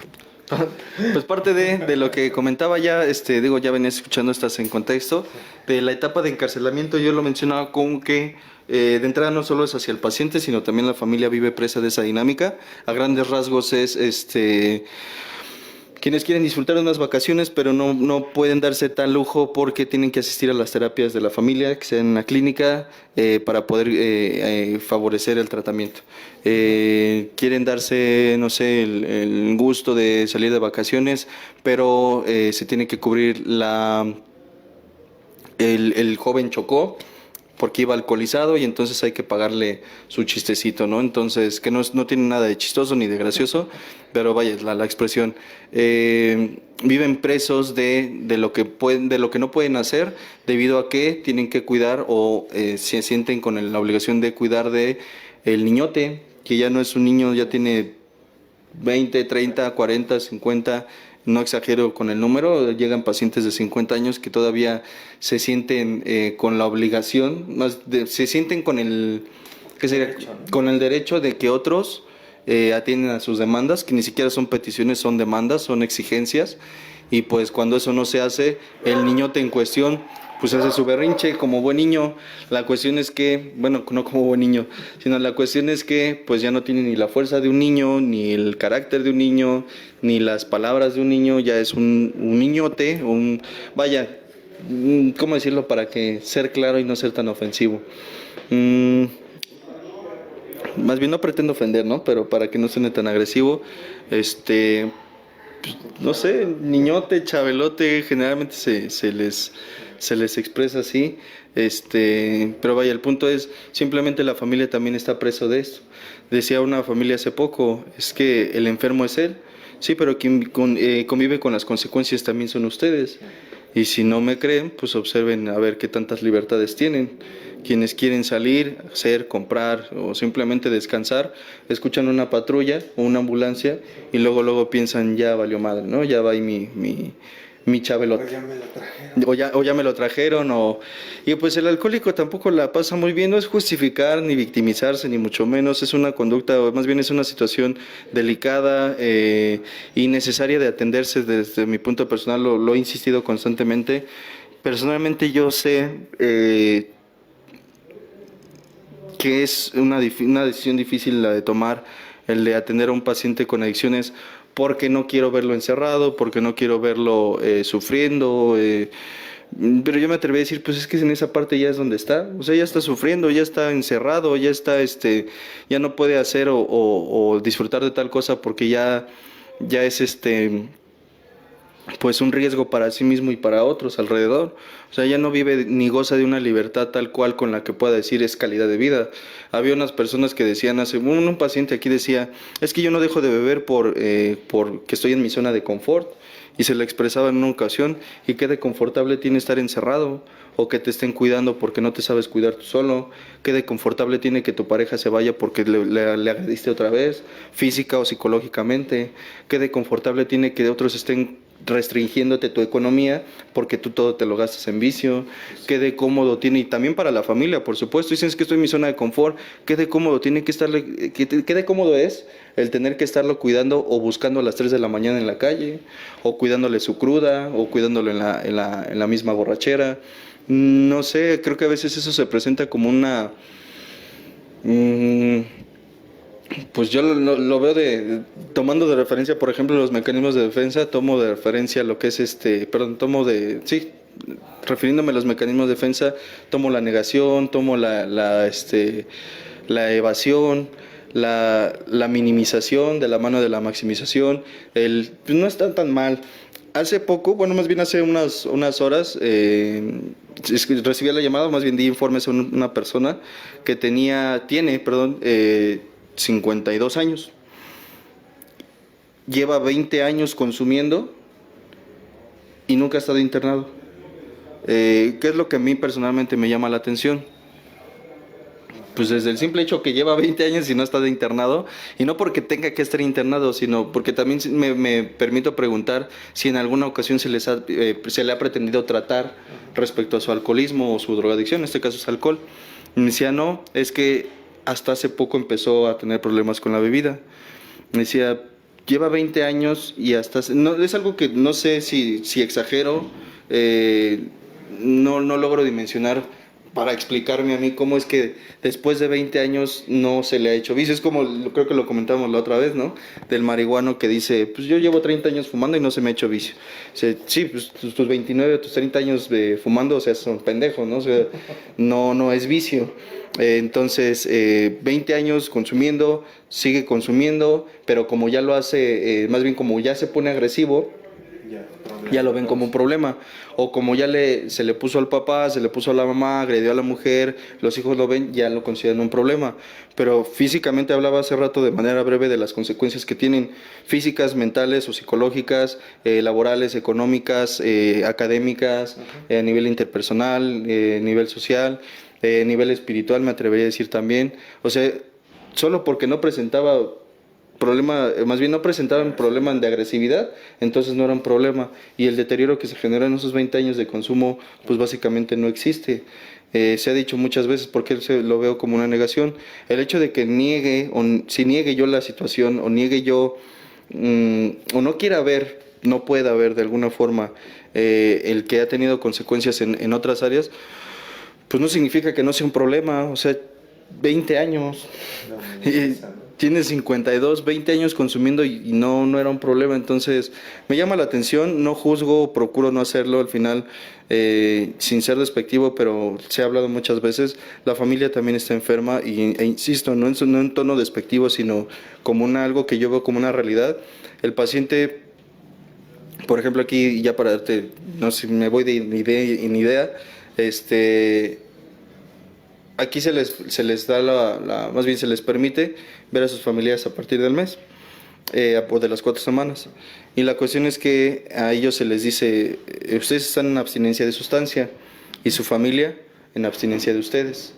Pues parte de lo que comentaba ya, ya venías escuchando, estás en contexto, de la etapa de encarcelamiento. Yo lo mencionaba como que de entrada no solo es hacia el paciente, sino también la familia vive presa de esa dinámica. A grandes rasgos es quienes quieren disfrutar de unas vacaciones, pero no pueden darse tal lujo porque tienen que asistir a las terapias de la familia, que sean en la clínica, para poder favorecer el tratamiento. Quieren darse, no sé, el gusto de salir de vacaciones, pero se tiene que cubrir el joven chocó porque iba alcoholizado y entonces hay que pagarle su chistecito, ¿no? Entonces, que no tiene nada de chistoso ni de gracioso, pero vaya, la expresión. Viven presos de lo que no pueden hacer debido a que tienen que cuidar o se sienten con la obligación de cuidar de el niñote, que ya no es un niño, ya tiene 20, 30, 40, 50, no exagero con el número, llegan pacientes de 50 años que todavía se sienten con la obligación, se sienten con ¿qué sería? Derecho, ¿no? Con el derecho de que otros atienden a sus demandas, que ni siquiera son peticiones, son demandas, son exigencias, y pues cuando eso no se hace, el niñote en cuestión pues hace su berrinche como buen niño. La cuestión es que, bueno, no como buen niño, sino la cuestión es que pues ya no tiene ni la fuerza de un niño, ni el carácter de un niño, ni las palabras de un niño, ya es un niñote, vaya, ¿cómo decirlo para que ser claro y no ser tan ofensivo? Más bien no pretendo ofender, ¿no? Pero para que no suene tan agresivo, pues, no sé, niñote, chabelote, generalmente se les expresa así, pero vaya, el punto es, simplemente la familia también está preso de esto. Decía una familia hace poco, es que el enfermo es él, sí, pero quien convive con las consecuencias también son ustedes. Y si no me creen, pues observen a ver qué tantas libertades tienen. Quienes quieren salir, hacer, comprar o simplemente descansar, escuchan una patrulla o una ambulancia y luego piensan, ya valió madre, ¿no? Ya va ahí mi chabelote. O ya me lo trajeron. Y pues el alcohólico tampoco la pasa muy bien, no es justificar ni victimizarse, ni mucho menos, es una conducta, o más bien es una situación delicada y necesaria de atenderse desde mi punto personal, lo he insistido constantemente. Personalmente yo sé que es una decisión difícil la de tomar, el de atender a un paciente con adicciones, porque no quiero verlo encerrado, porque no quiero verlo sufriendo, pero yo me atreví a decir, pues es que en esa parte ya es donde está, o sea, ya está sufriendo, ya está encerrado, ya está, ya no puede hacer o disfrutar de tal cosa porque ya es pues un riesgo para sí mismo y para otros alrededor. O sea, ya no vive ni goza de una libertad tal cual con la que pueda decir es calidad de vida. Había unas personas que decían, un paciente aquí decía, es que yo no dejo de beber porque estoy en mi zona de confort. Y se le expresaba en una ocasión, y qué de confortable tiene estar encerrado, o que te estén cuidando porque no te sabes cuidar tú solo, qué de confortable tiene que tu pareja se vaya porque le agrediste otra vez, física o psicológicamente, qué de confortable tiene que otros estén restringiéndote tu economía porque tú todo te lo gastas en vicio, qué de cómodo tiene, y también para la familia, por supuesto, dicen que estoy en mi zona de confort, qué de cómodo tiene que estarle, qué de cómodo es el tener que estarlo cuidando o buscando a las 3 de la mañana en la calle, o cuidándole su cruda, o cuidándolo en la misma borrachera. No sé, creo que a veces eso se presenta como una... pues yo lo veo tomando de referencia, por ejemplo, los mecanismos de defensa, tomo de referencia lo que es refiriéndome a los mecanismos de defensa, tomo la negación, tomo la evasión, la minimización de la mano de la maximización, pues no está tan mal. Hace poco, bueno, más bien hace unas horas, recibí la llamada, más bien di informes a una persona que tiene 52 años. Lleva 20 años consumiendo y nunca ha estado internado. ¿Qué es lo que a mí personalmente me llama la atención? Pues desde el simple hecho que lleva 20 años y no está de internado, y no porque tenga que estar internado, sino porque también me permito preguntar si en alguna ocasión se le ha pretendido tratar respecto a su alcoholismo o su drogadicción, en este caso es alcohol. Y me decía, no, es que hasta hace poco empezó a tener problemas con la bebida. Me decía, lleva 20 años y no, es algo que no sé si exagero, no logro dimensionar para explicarme a mí cómo es que después de 20 años no se le ha hecho vicio. Es como, creo que lo comentamos la otra vez, ¿no? Del marihuano que dice, pues yo llevo 30 años fumando y no se me ha hecho vicio. O sea, sí, pues tus 29 o tus 30 años fumando, o sea, son pendejos, ¿no? O sea, no es vicio. Entonces, 20 años consumiendo, sigue consumiendo, pero como ya lo hace, más bien como ya se pone agresivo, ya lo ven como un problema, o como ya se le puso al papá, se le puso a la mamá, agredió a la mujer, los hijos lo ven, ya lo consideran un problema. Pero físicamente hablaba hace rato de manera breve de las consecuencias que tienen físicas, mentales o psicológicas, laborales, económicas, académicas, a nivel interpersonal, nivel social, nivel espiritual, me atrevería a decir también. O sea, solo porque no presentaba problema, más bien no presentaban problema de agresividad, entonces no era un problema, y el deterioro que se genera en esos 20 años de consumo pues básicamente no existe. Se ha dicho muchas veces, porque lo veo como una negación, el hecho de que si niegue yo la situación, o niegue yo, o no quiera ver, no pueda ver de alguna forma el que ha tenido consecuencias en otras áreas, pues no significa que no sea un problema. O sea, 20 años, tienes 52, 20 años consumiendo y no era un problema. Entonces me llama la atención, no juzgo, procuro no hacerlo al final, sin ser despectivo, pero se ha hablado muchas veces, la familia también está enferma e insisto, no en tono despectivo, sino como algo que yo veo como una realidad. El paciente, por ejemplo, aquí ya para darte, no sé, me voy de idea, aquí se les da más bien se les permite ver a sus familiares a partir del mes, o de las 4 semanas. Y la cuestión es que a ellos se les dice, ustedes están en abstinencia de sustancia y su familia en abstinencia de ustedes.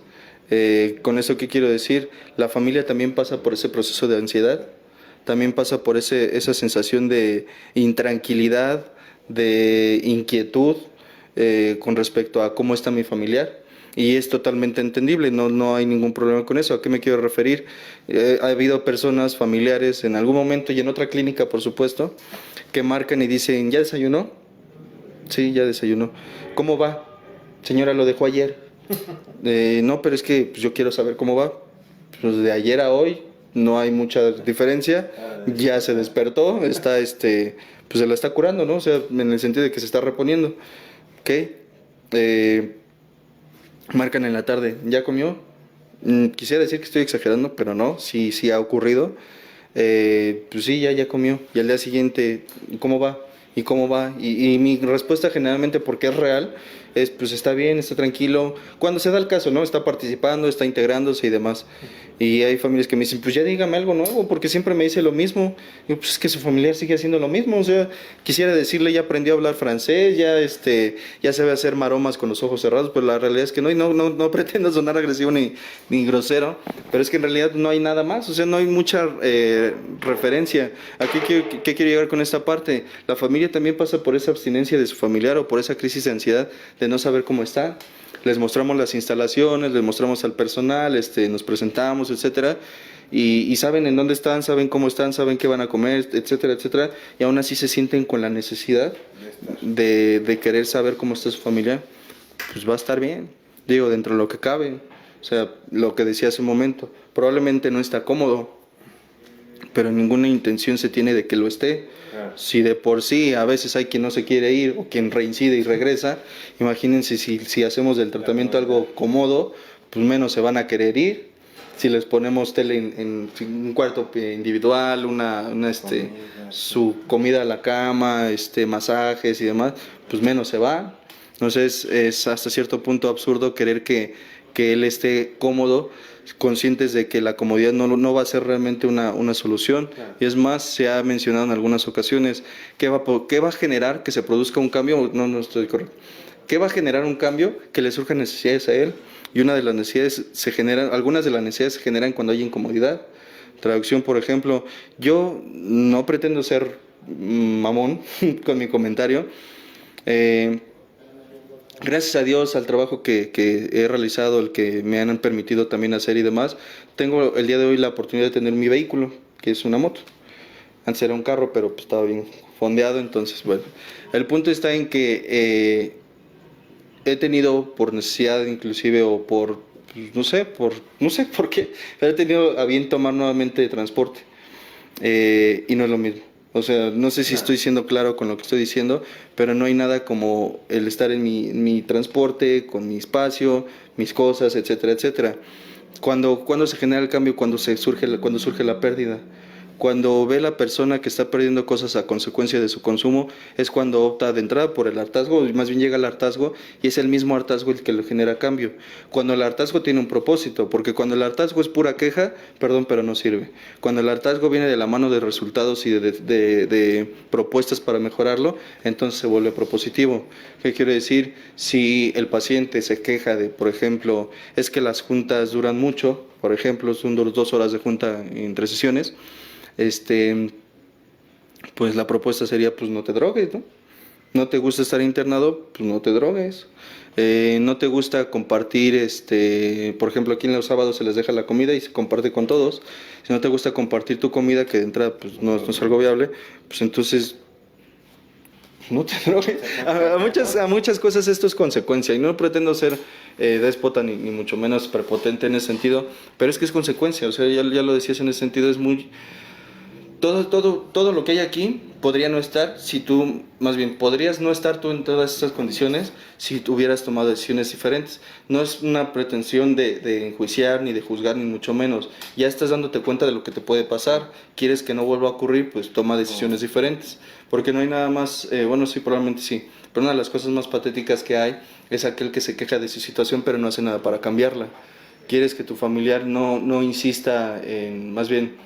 Con eso, ¿qué quiero decir? La familia también pasa por ese proceso de ansiedad, también pasa por esa sensación de intranquilidad, de inquietud con respecto a cómo está mi familiar. Y es totalmente entendible, no hay ningún problema con eso. ¿A qué me quiero referir? Ha habido personas, familiares, en algún momento y en otra clínica, por supuesto, que marcan y dicen, ¿ya desayunó? Sí, ya desayunó. ¿Cómo va? Señora, lo dejó ayer. No, pero es que pues, yo quiero saber cómo va. Pues de ayer a hoy no hay mucha diferencia. Ya se despertó, está pues se la está curando, ¿no? O sea, en el sentido de que se está reponiendo. ¿Ok? Marcan en la tarde, ¿ya comió? Quisiera decir que estoy exagerando, pero no, sí ha ocurrido. Pues sí, ya comió. Y al día siguiente, ¿cómo va? ¿Y cómo va? Y mi respuesta generalmente, porque es real, es pues está bien, está tranquilo. Cuando se da el caso, ¿no? Está participando, está integrándose y demás. Y hay familias que me dicen, pues ya dígame algo nuevo, porque siempre me dice lo mismo. Y pues es que su familiar sigue haciendo lo mismo. O sea, quisiera decirle, ya aprendió a hablar francés, ya sabe hacer maromas con los ojos cerrados, pero la realidad es que no pretendo sonar agresivo ni grosero, pero es que en realidad no hay nada más. O sea, no hay mucha referencia. ¿A qué quiero llegar con esta parte? La familia también pasa por esa abstinencia de su familiar o por esa crisis de ansiedad de no saber cómo está. Les mostramos las instalaciones, les mostramos al personal, nos presentamos, etcétera, y saben en dónde están, saben cómo están, saben qué van a comer, etcétera, etcétera, y aún así se sienten con la necesidad de querer saber cómo está su familia. Pues va a estar bien, digo, dentro de lo que cabe. O sea, lo que decía hace un momento, probablemente no está cómodo, pero ninguna intención se tiene de que lo esté. Si de por sí a veces hay quien no se quiere ir o quien reincide y regresa, imagínense si hacemos del tratamiento algo cómodo, pues menos se van a querer ir. Si les ponemos tele en un cuarto individual, su comida a la cama, masajes y demás, pues menos se va. Entonces es hasta cierto punto absurdo querer que él esté cómodo conscientes de que la comodidad no va a ser realmente una solución. Claro. Y es más, se ha mencionado en algunas ocasiones, ¿qué va a generar que se produzca un cambio? No estoy correcto. ¿Qué va a generar un cambio? Que le surjan necesidades a él. Y una de las necesidades algunas de las necesidades se generan cuando hay incomodidad. Traducción, por ejemplo, yo no pretendo ser mamón con mi comentario. Gracias a Dios al trabajo que he realizado, el que me han permitido también hacer y demás, tengo el día de hoy la oportunidad de tener mi vehículo, que es una moto. Antes era un carro, pero pues estaba bien fondeado, entonces bueno. El punto está en que he tenido por necesidad inclusive o por, no sé por qué, pero he tenido a bien tomar nuevamente transporte y no es lo mismo. O sea, no sé si estoy siendo claro con lo que estoy diciendo, pero no hay nada como el estar en mi transporte, con mi espacio, mis cosas, etcétera, etcétera. Cuando se genera el cambio, cuando surge la pérdida. Cuando ve la persona que está perdiendo cosas a consecuencia de su consumo, es cuando opta de entrada por el hartazgo, más bien llega al hartazgo y es el mismo hartazgo el que le genera cambio. Cuando el hartazgo tiene un propósito, porque cuando el hartazgo es pura queja, perdón, pero no sirve. Cuando el hartazgo viene de la mano de resultados y de propuestas para mejorarlo, entonces se vuelve propositivo. ¿Qué quiere decir? Si el paciente se queja de, por ejemplo, es que las juntas duran mucho, por ejemplo, son 2 horas de junta entre sesiones, pues la propuesta sería, pues no te drogues, ¿no? No te gusta estar internado, pues no te drogues. No te gusta compartir, por ejemplo, aquí en los sábados se les deja la comida y se comparte con todos. Si no te gusta compartir tu comida, que de entrada pues no es algo viable, pues entonces no te drogues. A muchas cosas esto es consecuencia y no pretendo ser déspota ni mucho menos prepotente en ese sentido, pero es que es consecuencia, o sea, ya lo decías en ese sentido, es muy... Todo lo que hay aquí podría no estar si tú, más bien, podrías no estar tú en todas estas condiciones si tú hubieras tomado decisiones diferentes. No es una pretensión de enjuiciar, ni de juzgar, ni mucho menos. Ya estás dándote cuenta de lo que te puede pasar. Quieres que no vuelva a ocurrir, pues toma decisiones diferentes. Porque no hay nada más, bueno, sí, probablemente sí, pero una de las cosas más patéticas que hay es aquel que se queja de su situación, pero no hace nada para cambiarla. Quieres que tu familiar no insista en, más bien,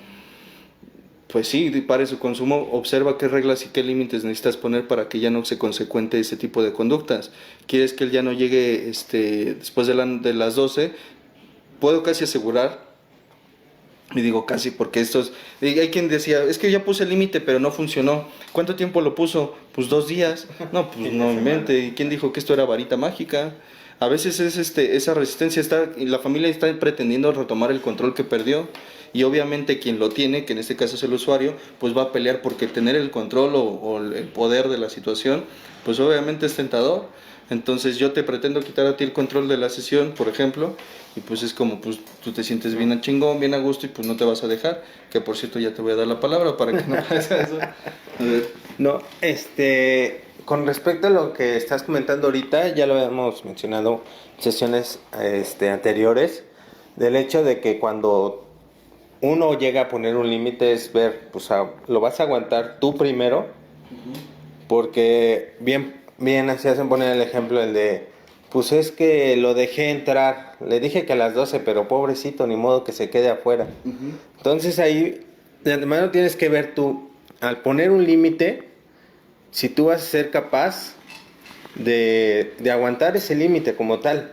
pues sí, pare su consumo, observa qué reglas y qué límites necesitas poner para que ya no se consecuente ese tipo de conductas. Quieres que él ya no llegue después de las 12, puedo casi asegurar, y digo casi porque hay quien decía, es que ya puse el límite pero no funcionó. ¿Cuánto tiempo lo puso? Pues 2 días. No, pues no invente. ¿Y quién dijo que esto era varita mágica? A veces es esa resistencia y la familia está pretendiendo retomar el control que perdió. Y obviamente quien lo tiene, que en este caso es el usuario, pues va a pelear porque tener el control o el poder de la situación, pues obviamente es tentador. Entonces yo te pretendo quitar a ti el control de la sesión, por ejemplo, y pues es como, pues tú te sientes bien a chingón, bien a gusto y pues no te vas a dejar, que por cierto ya te voy a dar la palabra para que no pase eso. A ver. No, con respecto a lo que estás comentando ahorita, ya lo habíamos mencionado en sesiones anteriores, del hecho de que cuando uno llega a poner un límite es ver, pues lo vas a aguantar tú primero, porque bien así hacen poner el ejemplo el de, pues es que lo dejé entrar, le dije que a las 12, pero pobrecito, ni modo que se quede afuera. Entonces ahí, de antemano tienes que ver tú, al poner un límite, si tú vas a ser capaz de aguantar ese límite como tal.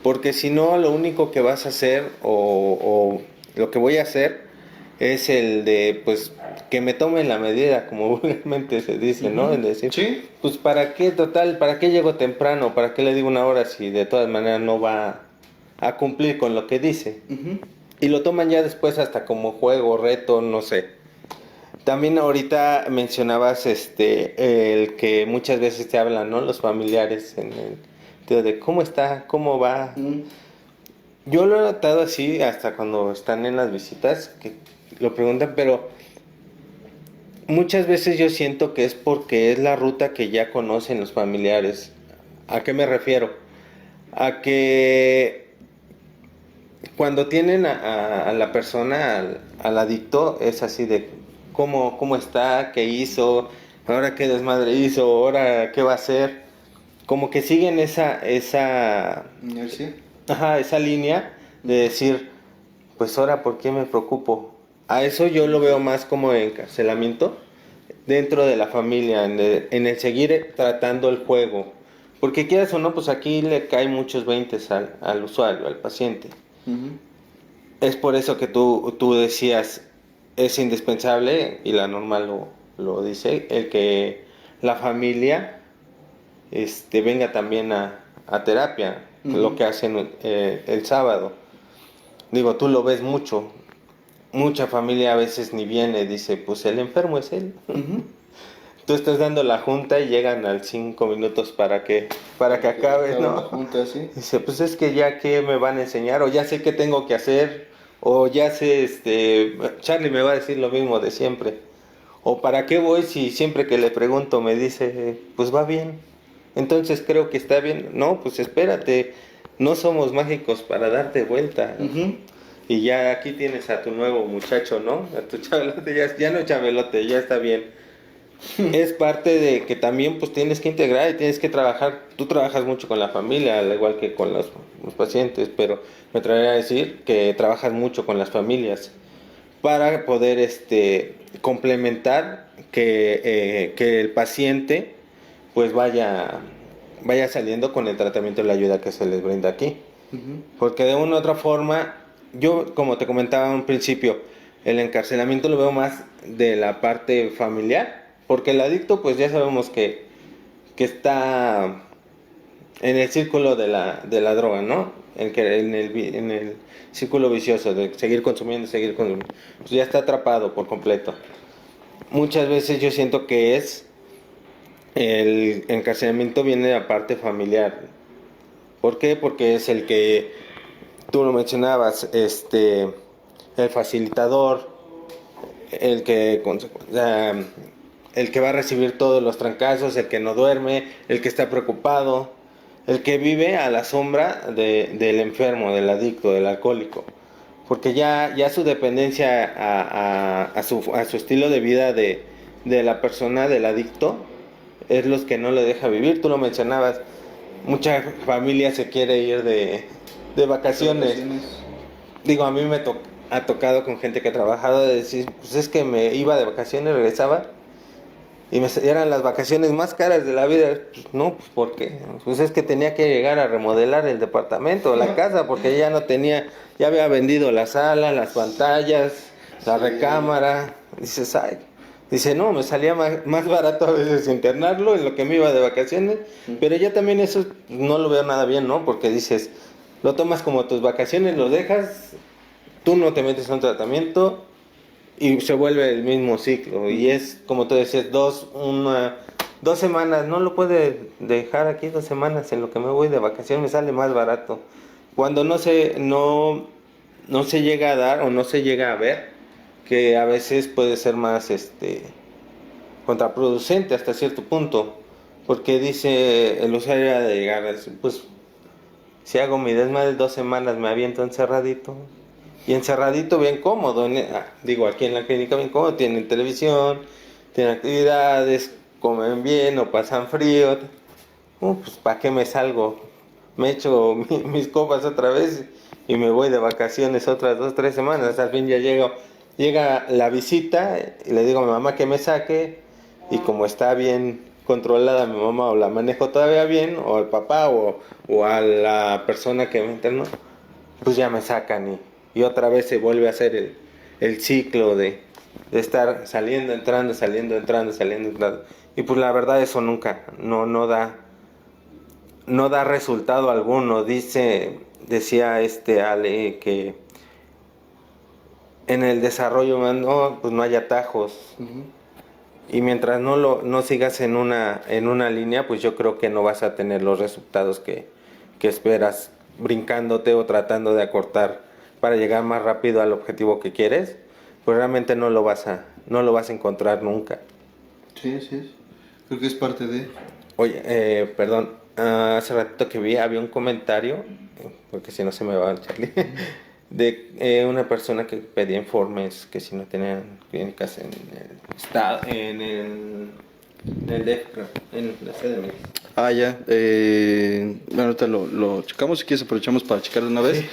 Porque si no, lo único que vas a hacer o lo que voy a hacer es el de, pues, que me tomen la medida, como vulgarmente se dice, ¿no? El decir, ¿Sí? pues, ¿para qué llego temprano? ¿Para qué le digo 1 hora si de todas maneras no va a cumplir con lo que dice? Y lo toman ya después hasta como juego, reto, no sé. También ahorita mencionabas el que muchas veces te hablan, ¿no? Los familiares en el sentido de cómo está, cómo va. Yo lo he notado así hasta cuando están en las visitas, que lo preguntan, pero muchas veces yo siento que es porque es la ruta que ya conocen los familiares. ¿A qué me refiero? A que cuando tienen a la persona, al adicto, es así de cómo está, qué hizo, ahora qué desmadre hizo, ahora qué va a hacer. Como que siguen esa ¿Sí? esa línea de decir, pues ahora, ¿por qué me preocupo? A eso yo lo veo más como encarcelamiento dentro de la familia, en el seguir tratando el juego. Porque quieras o no, pues aquí le caen muchos veintes al usuario, al paciente. Es por eso que tú decías, es indispensable, y la normal lo dice, el que la familia venga también a terapia, lo que hacen el sábado. Digo, tú lo ves mucho. Mucha familia a veces ni viene, dice, pues el enfermo es él. Tú estás dando la junta y llegan al 5 minutos para que acabe, ¿no? La junta, sí. Dice, pues es que ya qué me van a enseñar, o ya sé qué tengo que hacer, o ya sé, Charlie me va a decir lo mismo de siempre. O para qué voy si siempre que le pregunto me dice, pues va bien. Entonces creo que está bien. No, pues espérate, no somos mágicos para darte vuelta. Y ya aquí tienes a tu nuevo muchacho, ¿no? A tu chabelote, ya no chabelote, ya está bien. Es parte de que también pues tienes que integrar y tienes que trabajar. Tú trabajas mucho con la familia, al igual que con los pacientes, pero me atrevería a decir que trabajas mucho con las familias para poder complementar que el paciente pues vaya saliendo con el tratamiento y la ayuda que se les brinda aquí. Porque de una u otra forma, yo como te comentaba en un principio, el encarcelamiento lo veo más de la parte familiar, porque el adicto pues ya sabemos que está en el círculo de la droga, ¿no? En el círculo vicioso de seguir consumiendo, pues ya está atrapado por completo. Muchas veces yo siento que el encarcelamiento viene de la parte familiar. ¿Por qué? Porque es el que tú lo mencionabas, el facilitador, el que va a recibir todos los trancazos, el que no duerme, el que está preocupado, el que vive a la sombra del enfermo, del adicto, del alcohólico. Porque ya su dependencia a su estilo de vida de la persona, del adicto, es los que no le deja vivir. Tú lo mencionabas, mucha familia se quiere ir de vacaciones. Digo, a mí me ha tocado con gente que ha trabajado de decir, pues es que me iba de vacaciones, regresaba y eran las vacaciones más caras de la vida. Pues no, pues ¿por qué? Pues es que tenía que llegar a remodelar el departamento, la casa, porque ya no tenía, ya había vendido la sala, las pantallas, la recámara. Dices, ay, dice, no, me salía más barato a veces internarlo en lo que me iba de vacaciones, pero ya también eso no lo veo nada bien, ¿no? Porque dices, lo tomas como tus vacaciones, lo dejas, tú no te metes en un tratamiento y se vuelve el mismo ciclo. Y es, como tú decías, 2 semanas, no lo puede dejar aquí 2 semanas en lo que me voy de vacaciones, me sale más barato. Cuando no se llega a dar o no se llega a ver, que a veces puede ser más contraproducente hasta cierto punto, porque dice el usuario de llegar a decir, pues si hago mi desmadre 2 semanas me aviento encerradito, y encerradito bien cómodo, aquí en la clínica bien cómodo, tienen televisión, tienen actividades, comen bien, no pasan frío. Pues ¿para qué me salgo? Me echo mis copas otra vez y me voy de vacaciones otras 2, 3 semanas. Al fin ya llega la visita y le digo a mi mamá que me saque, y como está bien controlada mi mamá, o la manejo todavía bien, o al papá o a la persona que me internó, pues ya me sacan y otra vez se vuelve a hacer el ciclo de estar saliendo, entrando, saliendo, entrando, saliendo, entrando. Y pues la verdad eso nunca, no da resultado alguno. Decía Ale que en el desarrollo humano pues no hay atajos. Y mientras no sigas en una línea, pues yo creo que no vas a tener los resultados que esperas, brincándote o tratando de acortar para llegar más rápido al objetivo que quieres. Pues realmente no lo vas a encontrar nunca. Sí, así es. Creo que es parte de... Oye, perdón, hace ratito que había un comentario, porque si no se me va a Charlie, de una persona que pedía informes que si no tenían clínicas en el estado, en el DF, en la CDMX. Ah, ya. Bueno, ahorita lo checamos. Si quieres aprovechamos para checar de una vez.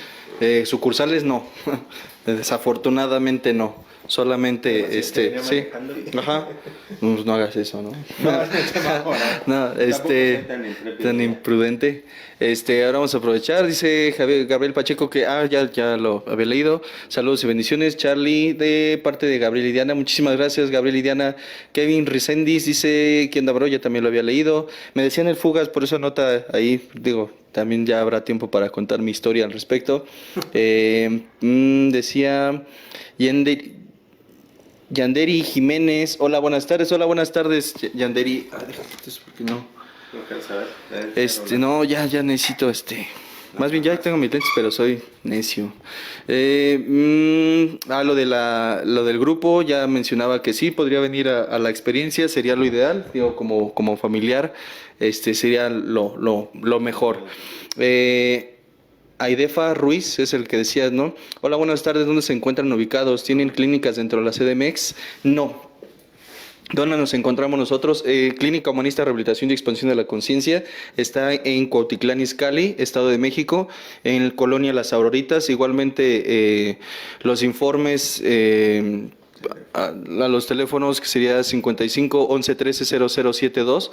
Sucursales no, desafortunadamente no. Solamente, sí, ajá, no hagas eso, ¿no? No, tan imprudente. Ahora vamos a aprovechar, dice Gabriel Pacheco que, ya lo había leído. Saludos y bendiciones, Charlie, de parte de Gabriel y Diana. Muchísimas gracias, Gabriel y Diana. Kevin Rizendis dice, ¿quién da bro? Ya también lo había leído. Me decían el Fugas, por eso nota ahí, digo, también ya habrá tiempo para contar mi historia al respecto. Decía Yanderi Jiménez, hola, buenas tardes, Yanderi. Déjame esto porque no. No, ya necesito Más bien ya tengo mis lentes, pero soy necio. Lo del grupo, ya mencionaba que sí, podría venir a la experiencia, sería lo ideal, digo, como familiar, sería lo mejor. Aidefa Ruiz es el que decías, ¿no? Hola, buenas tardes, ¿dónde se encuentran ubicados? ¿Tienen clínicas dentro de la CDMX? No. ¿Dónde nos encontramos nosotros? Clínica Humanista Rehabilitación y Expansión de la Conciencia está en Cuautitlán Izcalli, Estado de México, en Colonia Las Auroritas. Igualmente los informes a los teléfonos que sería 55 11 13 0072,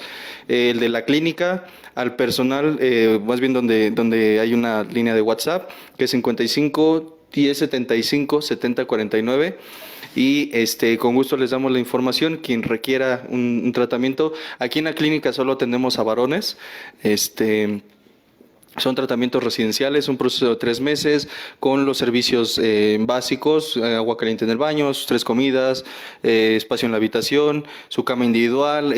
el de la clínica, al personal, más bien donde hay una línea de WhatsApp, que es 55 10 75 70 49. Y con gusto les damos la información, quien requiera un tratamiento. Aquí en la clínica solo atendemos a varones, son tratamientos residenciales, un proceso de 3 meses, con los servicios básicos, agua caliente en el baño, sus 3 comidas, espacio en la habitación, su cama individual,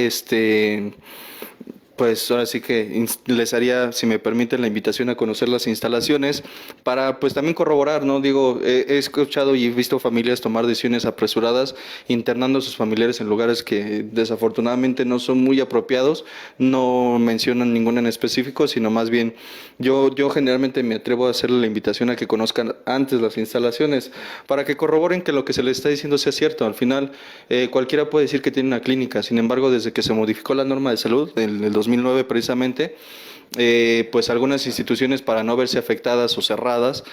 pues ahora sí que les haría, si me permiten, la invitación a conocer las instalaciones para pues también corroborar, ¿no? Digo, he escuchado y he visto familias tomar decisiones apresuradas, internando a sus familiares en lugares que desafortunadamente no son muy apropiados, no mencionan ninguna en específico, sino más bien yo generalmente me atrevo a hacerle la invitación a que conozcan antes las instalaciones para que corroboren que lo que se les está diciendo sea cierto. Al final, cualquiera puede decir que tiene una clínica, sin embargo, desde que se modificó la norma de salud, en el 2009 precisamente, pues algunas instituciones, para no verse afectadas o cerradas,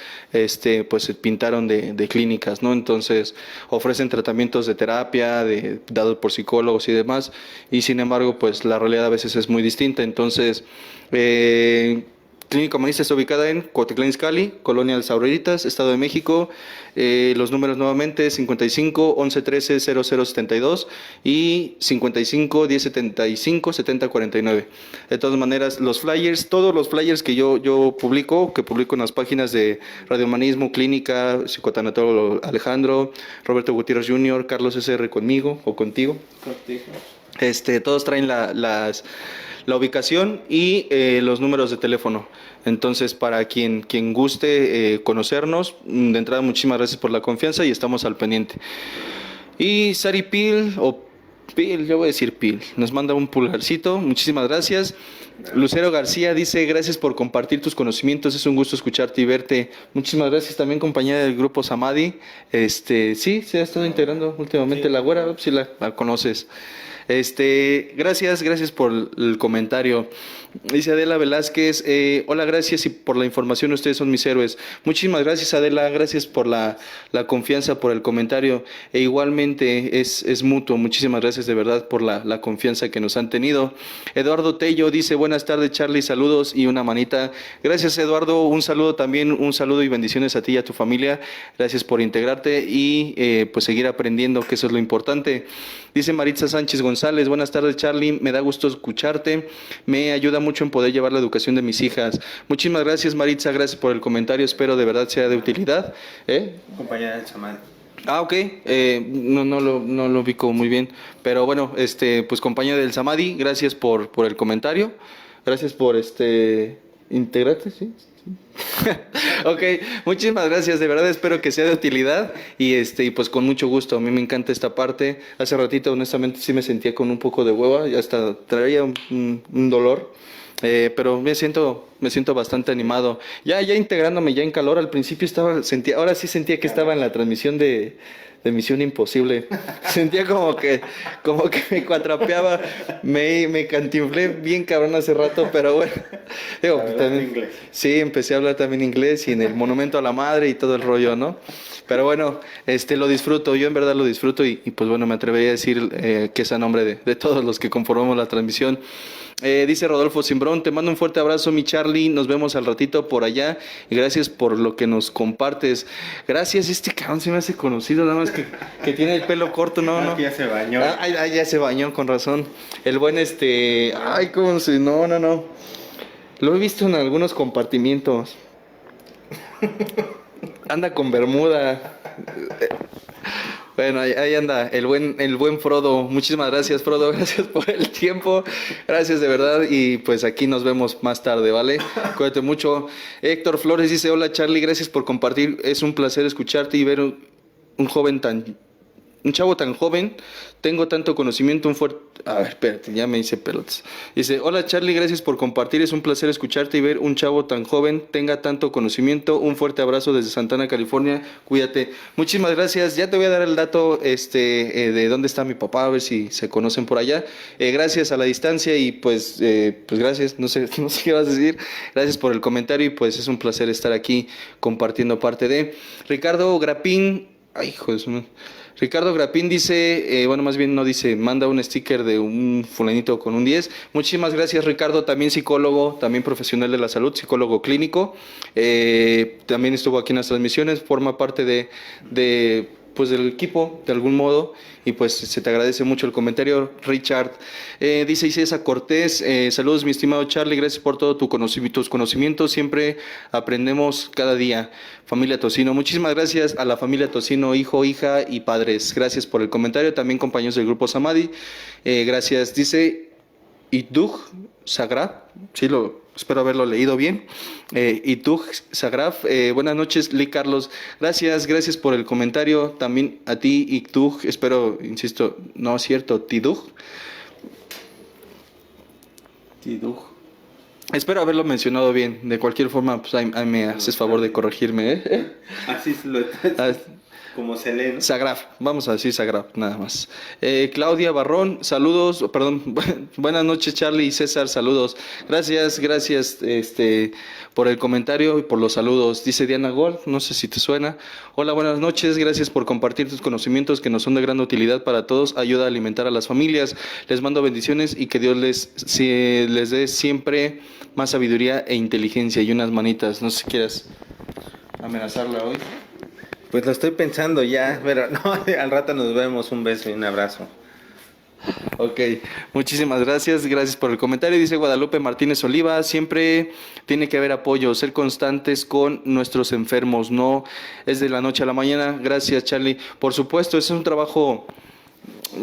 pues se pintaron de clínicas, ¿no? Entonces ofrecen tratamientos de terapia, dados por psicólogos y demás, y sin embargo, pues la realidad a veces es muy distinta. Entonces, Clínica Humanista está ubicada en Cuautitlán Izcalli, Colonia Las Auroritas, Estado de México. Los números nuevamente 55 11 13 0072 y 55 10 75 70 49. De todas maneras, los flyers, todos los flyers que yo publico en las páginas de Radio Humanismo, Clínica, Psicotanatólogo Alejandro, Roberto Gutiérrez Jr., Carlos SR conmigo o contigo. Todos traen la ubicación y los números de teléfono. Entonces, para quien guste conocernos, de entrada, muchísimas gracias por la confianza y estamos al pendiente. Y Sari Pil, yo voy a decir Pil, nos manda un pulgarcito, muchísimas gracias. Lucero García dice, gracias por compartir tus conocimientos, es un gusto escucharte y verte. Muchísimas gracias, también compañera del grupo Samadhi. Sí, se ha estado integrando últimamente, la güera, si la conoces. Gracias por el comentario. Dice Adela Velázquez, hola, gracias y por la información, ustedes son mis héroes. Muchísimas gracias, Adela, gracias por la confianza, por el comentario, e igualmente es mutuo. Muchísimas gracias de verdad por la confianza que nos han tenido. Eduardo Tello dice, buenas tardes, Charlie, saludos y una manita. Gracias, Eduardo, un saludo también, un saludo y bendiciones a ti y a tu familia. Gracias por integrarte y pues seguir aprendiendo, que eso es lo importante. Dice Maritza Sánchez González, buenas tardes, Charlie, me da gusto escucharte, me ayuda mucho en poder llevar la educación de mis hijas. Muchísimas gracias, Maritza, gracias por el comentario, espero de verdad sea de utilidad. Compañera del Samadhi. Ok, no lo ubico muy bien, pero bueno, pues compañera del Samadhi, gracias por el comentario, gracias por integrarte, ¿sí? Ok, muchísimas gracias, de verdad espero que sea de utilidad y pues con mucho gusto. A mí me encanta esta parte. Hace ratito honestamente sí me sentía con un poco de hueva y hasta traía un dolor, pero me siento bastante animado, ya integrándome ya en calor. Al principio ahora sí sentía que estaba en la transmisión de de Misión Imposible. Sentía como que me cuatrapeaba, me cantinflé bien cabrón hace rato, pero bueno. Digo, también, inglés. Sí, empecé a hablar también inglés y en el Monumento a la Madre y todo el rollo, ¿no? Pero bueno, lo disfruto, yo en verdad lo disfruto y pues bueno, me atrevería a decir que es a nombre de todos los que conformamos la transmisión. Dice Rodolfo Simbrón, te mando un fuerte abrazo, mi Charlie, nos vemos al ratito por allá y gracias por lo que nos compartes. Gracias, cabrón se me hace conocido, nada más que tiene el pelo corto, no. Ya se bañó. Ya se bañó, con razón. El buen cómo se, no. Lo he visto en algunos compartimientos. Anda con bermuda. Bueno, ahí anda, el buen Frodo. Muchísimas gracias, Frodo. Gracias por el tiempo. Gracias de verdad. Y pues aquí nos vemos más tarde, ¿vale? Cuídate mucho. Héctor Flores dice, hola Charlie, gracias por compartir. Es un placer escucharte y ver un chavo tan joven, tengo tanto conocimiento, un fuerte... A ver, espérate, ya me hice pelotas. Dice, hola Charlie, gracias por compartir, es un placer escucharte y ver un chavo tan joven, tenga tanto conocimiento, un fuerte abrazo desde Santana, California, cuídate. Muchísimas gracias, ya te voy a dar el dato de dónde está mi papá, a ver si se conocen por allá. Gracias a la distancia y pues gracias, no sé qué vas a decir, gracias por el comentario y pues es un placer estar aquí compartiendo parte de... Ricardo Grapín, ay hijo de su... Ricardo Grapín dice, más bien no dice, manda un sticker de un fulanito con un 10. Muchísimas gracias, Ricardo, también psicólogo, también profesional de la salud, psicólogo clínico. También estuvo aquí en las transmisiones, forma parte del equipo, de algún modo, y pues se te agradece mucho el comentario, Richard. Dice Isesa Cortés, saludos mi estimado Charlie, gracias por todo tus conocimientos, siempre aprendemos cada día. Familia Tocino, muchísimas gracias a la familia Tocino, hijo, hija y padres, gracias por el comentario, también compañeros del grupo Samadi, gracias. Dice Idug Sagrab, sí, espero haberlo leído bien. Itug Sagrab, buenas noches, Lee Carlos. Gracias por el comentario. También a ti, Itug, espero, insisto, no es cierto, Tidug. Espero haberlo mencionado bien. De cualquier forma, pues ahí me haces favor de corregirme, Así se lo como se lee, ¿no? Sagraf, vamos a decir Sagraf, nada más. Claudia Barrón, saludos, perdón, buenas noches Charlie y César, saludos. Gracias por el comentario y por los saludos. Dice Diana Gold, no sé si te suena. Hola, buenas noches, gracias por compartir tus conocimientos que nos son de gran utilidad para todos. Ayuda a alimentar a las familias. Les mando bendiciones y que Dios les dé siempre más sabiduría e inteligencia y unas manitas. No sé si quieras amenazarla hoy. Pues lo estoy pensando ya, pero no, al rato nos vemos, un beso y un abrazo. Ok, muchísimas gracias por el comentario. Dice Guadalupe Martínez Oliva, siempre tiene que haber apoyo, ser constantes con nuestros enfermos, no es de la noche a la mañana. Gracias Charlie, por supuesto, ese es un trabajo,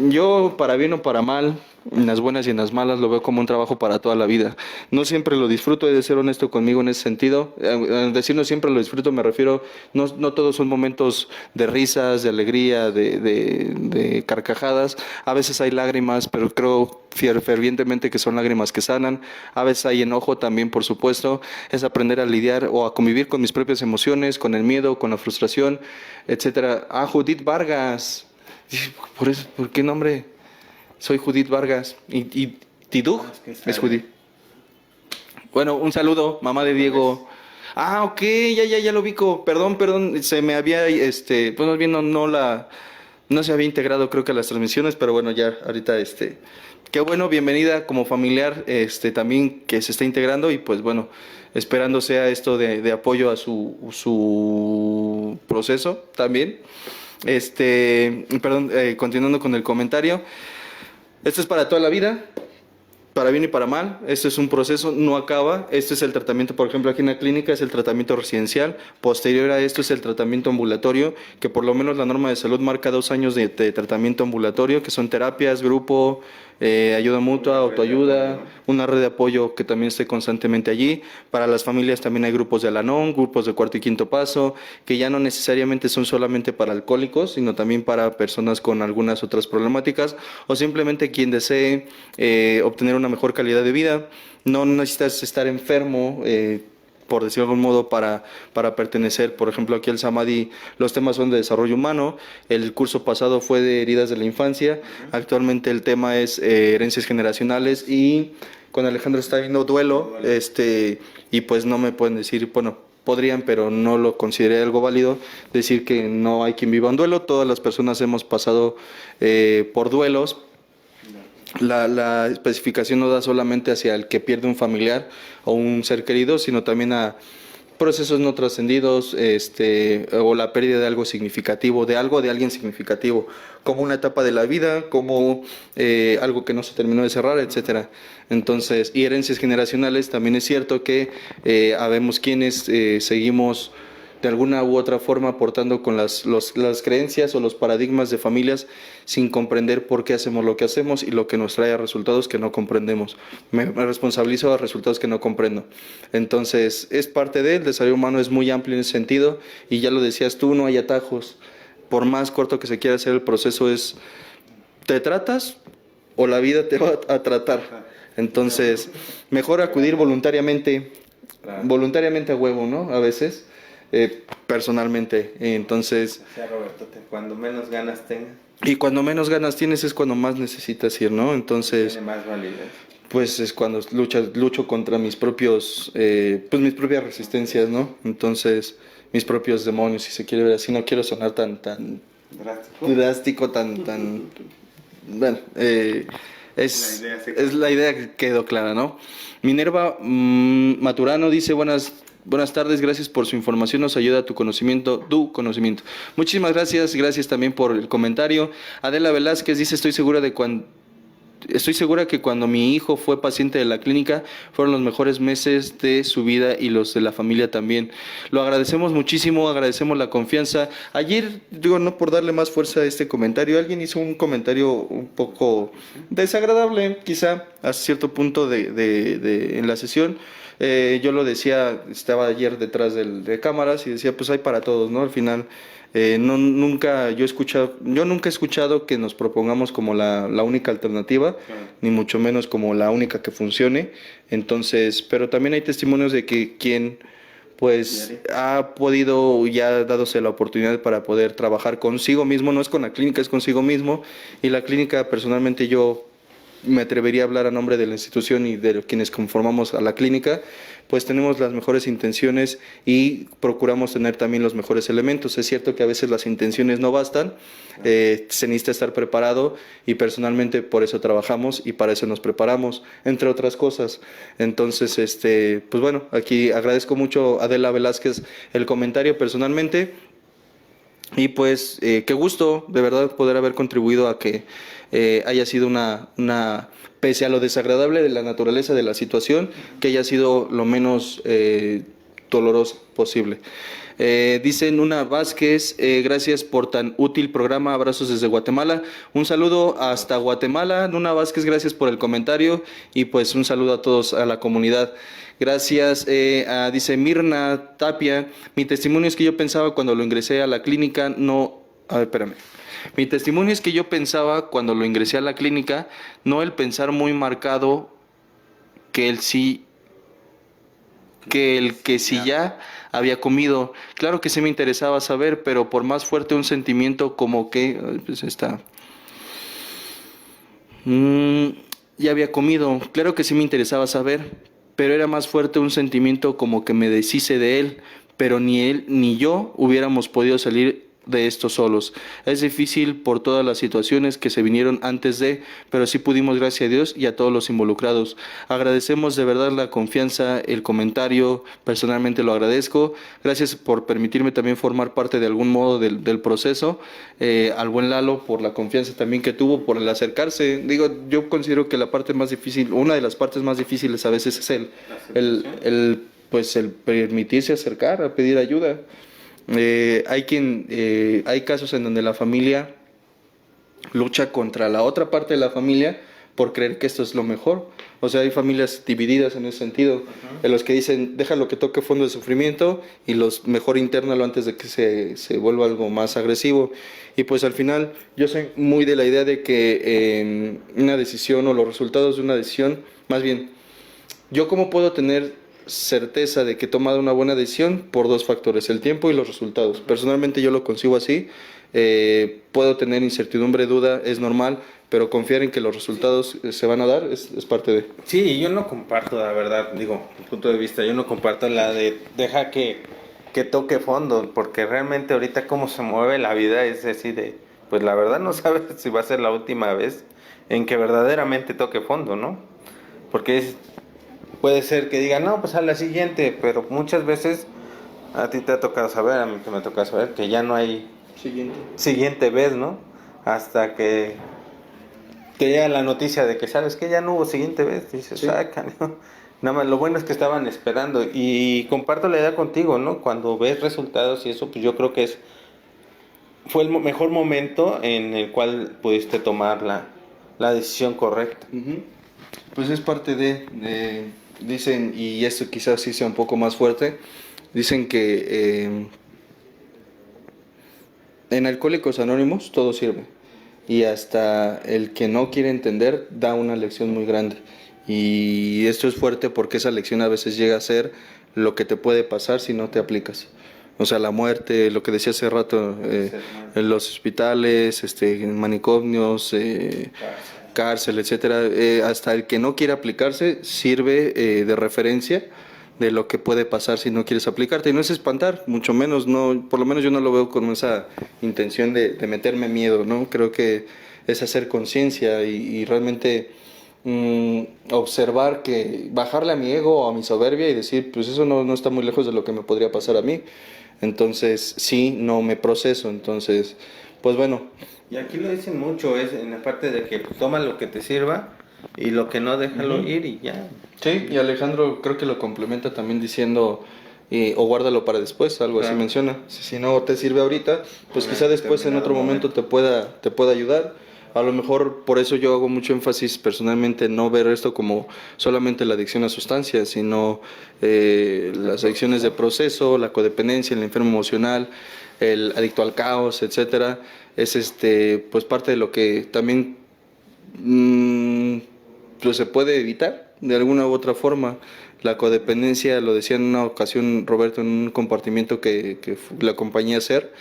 yo para bien o para mal, en las buenas y en las malas lo veo como un trabajo para toda la vida. No siempre lo disfruto, he de ser honesto conmigo en ese sentido. Al decir no siempre lo disfruto me refiero, no todos son momentos de risas, de alegría, de carcajadas. A veces hay lágrimas, pero creo fervientemente que son lágrimas que sanan. A veces hay enojo también, por supuesto. Es aprender a lidiar o a convivir con mis propias emociones, con el miedo, con la frustración, etcétera. Judith Vargas. ¿Por qué nombre? Soy Judith Vargas. ¿Y Tidug? Es Judith. Bueno, un saludo, mamá de Diego. Ok, ya lo ubico. Perdón, se me había, pues más bien no se había integrado creo que a las transmisiones, pero bueno, ya ahorita, qué bueno, bienvenida como familiar, también que se está integrando y pues bueno, esperando sea esto de apoyo a su proceso también. Continuando con el comentario. Esto es para toda la vida, para bien y para mal. Esto es un proceso, no acaba. Este es el tratamiento, por ejemplo, aquí en la clínica es el tratamiento residencial. Posterior a esto es el tratamiento ambulatorio, que por lo menos la norma de salud marca 2 años de tratamiento ambulatorio, que son terapias, grupo, ayuda mutua, autoayuda, una red de apoyo que también esté constantemente allí. Para las familias también hay grupos de Al-Anon, grupos de cuarto y quinto paso, que ya no necesariamente son solamente para alcohólicos, sino también para personas con algunas otras problemáticas o simplemente quien desee obtener una mejor calidad de vida. No necesitas estar enfermo por decirlo de algún modo, para pertenecer, por ejemplo, aquí al Samadhi, los temas son de desarrollo humano, el curso pasado fue de heridas de la infancia, actualmente el tema es herencias generacionales, y con Alejandro está viendo duelo, y pues no me pueden decir, bueno, podrían, pero no lo consideré algo válido, decir que no hay quien viva un duelo, todas las personas hemos pasado por duelos. La especificación no da solamente hacia el que pierde un familiar o un ser querido, sino también a procesos no trascendidos, o la pérdida de algo significativo, de alguien significativo, como una etapa de la vida, como algo que no se terminó de cerrar, etcétera. Entonces, y herencias generacionales, también es cierto que habemos quienes seguimos de alguna u otra forma aportando con las creencias o los paradigmas de familias sin comprender por qué hacemos lo que hacemos y lo que nos trae a resultados que no comprendemos. Me responsabilizo a resultados que no comprendo. Entonces, es parte del desarrollo humano, es muy amplio en ese sentido, y ya lo decías tú, no hay atajos. Por más corto que se quiera hacer el proceso, es ¿te tratas o la vida te va a tratar? Entonces, mejor acudir voluntariamente a huevo, ¿no? A veces. Personalmente, entonces... O sea, Roberto, cuando menos ganas tengas. Y cuando menos ganas tienes es cuando más necesitas ir, ¿no? Entonces... Tiene más validez. Pues es cuando lucho contra mis propios, mis propias resistencias, ¿no? Entonces, mis propios demonios, si se quiere ver así, no quiero sonar tan drástico, tan... Bueno, es la idea que quedó clara, ¿no? Minerva Maturano dice, Buenas tardes, gracias por su información, nos ayuda tu conocimiento. Muchísimas gracias también por el comentario. Adela Velázquez dice, estoy segura que cuando mi hijo fue paciente de la clínica fueron los mejores meses de su vida y los de la familia también. Lo agradecemos muchísimo, agradecemos la confianza. Ayer, no por darle más fuerza a este comentario, alguien hizo un comentario un poco desagradable, quizá, a cierto punto en la sesión. Yo lo decía, estaba ayer detrás de cámaras y decía, pues hay para todos, ¿no? Al final, yo nunca he escuchado que nos propongamos como la única alternativa, ni mucho menos como la única que funcione. Entonces, pero también hay testimonios de que quien pues ha podido, ya ha dadose la oportunidad para poder trabajar consigo mismo, no es con la clínica, es consigo mismo, y la clínica personalmente yo me atrevería a hablar a nombre de la institución y de quienes conformamos a la clínica, pues tenemos las mejores intenciones y procuramos tener también los mejores elementos. Es cierto que a veces las intenciones no bastan, se necesita estar preparado, y personalmente por eso trabajamos y para eso nos preparamos, entre otras cosas. Entonces, pues bueno, aquí agradezco mucho a Adela Velázquez el comentario personalmente. Y pues qué gusto de verdad poder haber contribuido a que haya sido una, pese a lo desagradable de la naturaleza de la situación, que haya sido lo menos doloroso posible. Dice Nuna Vázquez, gracias por tan útil programa, abrazos desde Guatemala. Un saludo hasta Guatemala. Nuna Vázquez, gracias por el comentario, y pues un saludo a todos, a la comunidad. Gracias. Dice Mirna Tapia, mi testimonio es que yo pensaba cuando lo ingresé a la clínica, Mi testimonio es que yo pensaba cuando lo ingresé a la clínica, no el pensar muy marcado que el que sí ya había comido. Claro que sí me interesaba saber, pero por más fuerte un sentimiento como que ya había comido. Claro que sí me interesaba saber, pero era más fuerte un sentimiento como que me deshice de él, pero ni él ni yo hubiéramos podido salir de esto solos. Es difícil por todas las situaciones que se vinieron antes de, pero sí pudimos, gracias a Dios y a todos los involucrados. Agradecemos de verdad la confianza, el comentario, personalmente lo agradezco. Gracias por permitirme también formar parte de algún modo del proceso. Al buen Lalo por la confianza también que tuvo, por el acercarse. Yo considero que la parte más difícil, una de las partes más difíciles a veces es el permitirse acercar, a pedir ayuda. Hay casos en donde la familia lucha contra la otra parte de la familia por creer que esto es lo mejor. O sea, hay familias divididas en ese sentido, en los que dicen, déjalo que toque fondo de sufrimiento, y los mejor internalo antes de que se vuelva algo más agresivo. Y pues al final yo soy muy de la idea de que una decisión o los resultados de una decisión, más bien, yo cómo puedo tener certeza de que he tomado una buena decisión por dos factores, el tiempo y los resultados. Personalmente yo lo concibo así. Puedo tener incertidumbre, duda, es normal, pero confiar en que los resultados se van a dar es parte de... Sí, yo no comparto, la verdad, digo, mi punto de vista, yo no comparto la de deja que toque fondo, porque realmente ahorita como se mueve la vida es así de, pues la verdad no sabes si va a ser la última vez en que verdaderamente toque fondo, ¿no? Porque puede ser que digan, no, pues a la siguiente, pero muchas veces a ti te ha tocado saber, a mí que me toca saber que ya no hay siguiente vez, ¿no? Hasta que te llega la noticia de que sabes que ya no hubo siguiente vez, dices, ¿no? Nada más, lo bueno es que estaban esperando, y comparto la idea contigo, ¿no? Cuando ves resultados y eso, pues yo creo que fue el mejor momento en el cual pudiste tomar la decisión correcta. Uh-huh. Pues es parte dicen, y esto quizás sí sea un poco más fuerte, dicen que en Alcohólicos Anónimos todo sirve, y hasta el que no quiere entender da una lección muy grande. Y esto es fuerte porque esa lección a veces llega a ser lo que te puede pasar si no te aplicas. O sea, la muerte, lo que decía hace rato, en los hospitales, en manicomios, cárcel, etcétera. Hasta el que no quiere aplicarse sirve de referencia de lo que puede pasar si no quieres aplicarte. Y no es espantar, mucho menos, no, por lo menos yo no lo veo con esa intención de meterme miedo, ¿no? Creo que es hacer conciencia y realmente observar, que bajarle a mi ego o a mi soberbia y decir, pues eso no está muy lejos de lo que me podría pasar a mí. Entonces, sí, no me proceso. Entonces, pues bueno. Y aquí lo dicen mucho, es en la parte de que toma lo que te sirva y lo que no, déjalo ir y ya. Sí, y Alejandro creo que lo complementa también diciendo, o guárdalo para después, algo así menciona. Si no te sirve ahorita, pues quizá después en otro momento te pueda ayudar. A lo mejor por eso yo hago mucho énfasis personalmente no ver esto como solamente la adicción a sustancias, sino las adicciones de proceso, la codependencia, el enfermo emocional, el adicto al caos, etcétera. Es pues parte de lo que también pues se puede evitar de alguna u otra forma. La codependencia, lo decía en una ocasión Roberto en un compartimiento que la compañía hacer,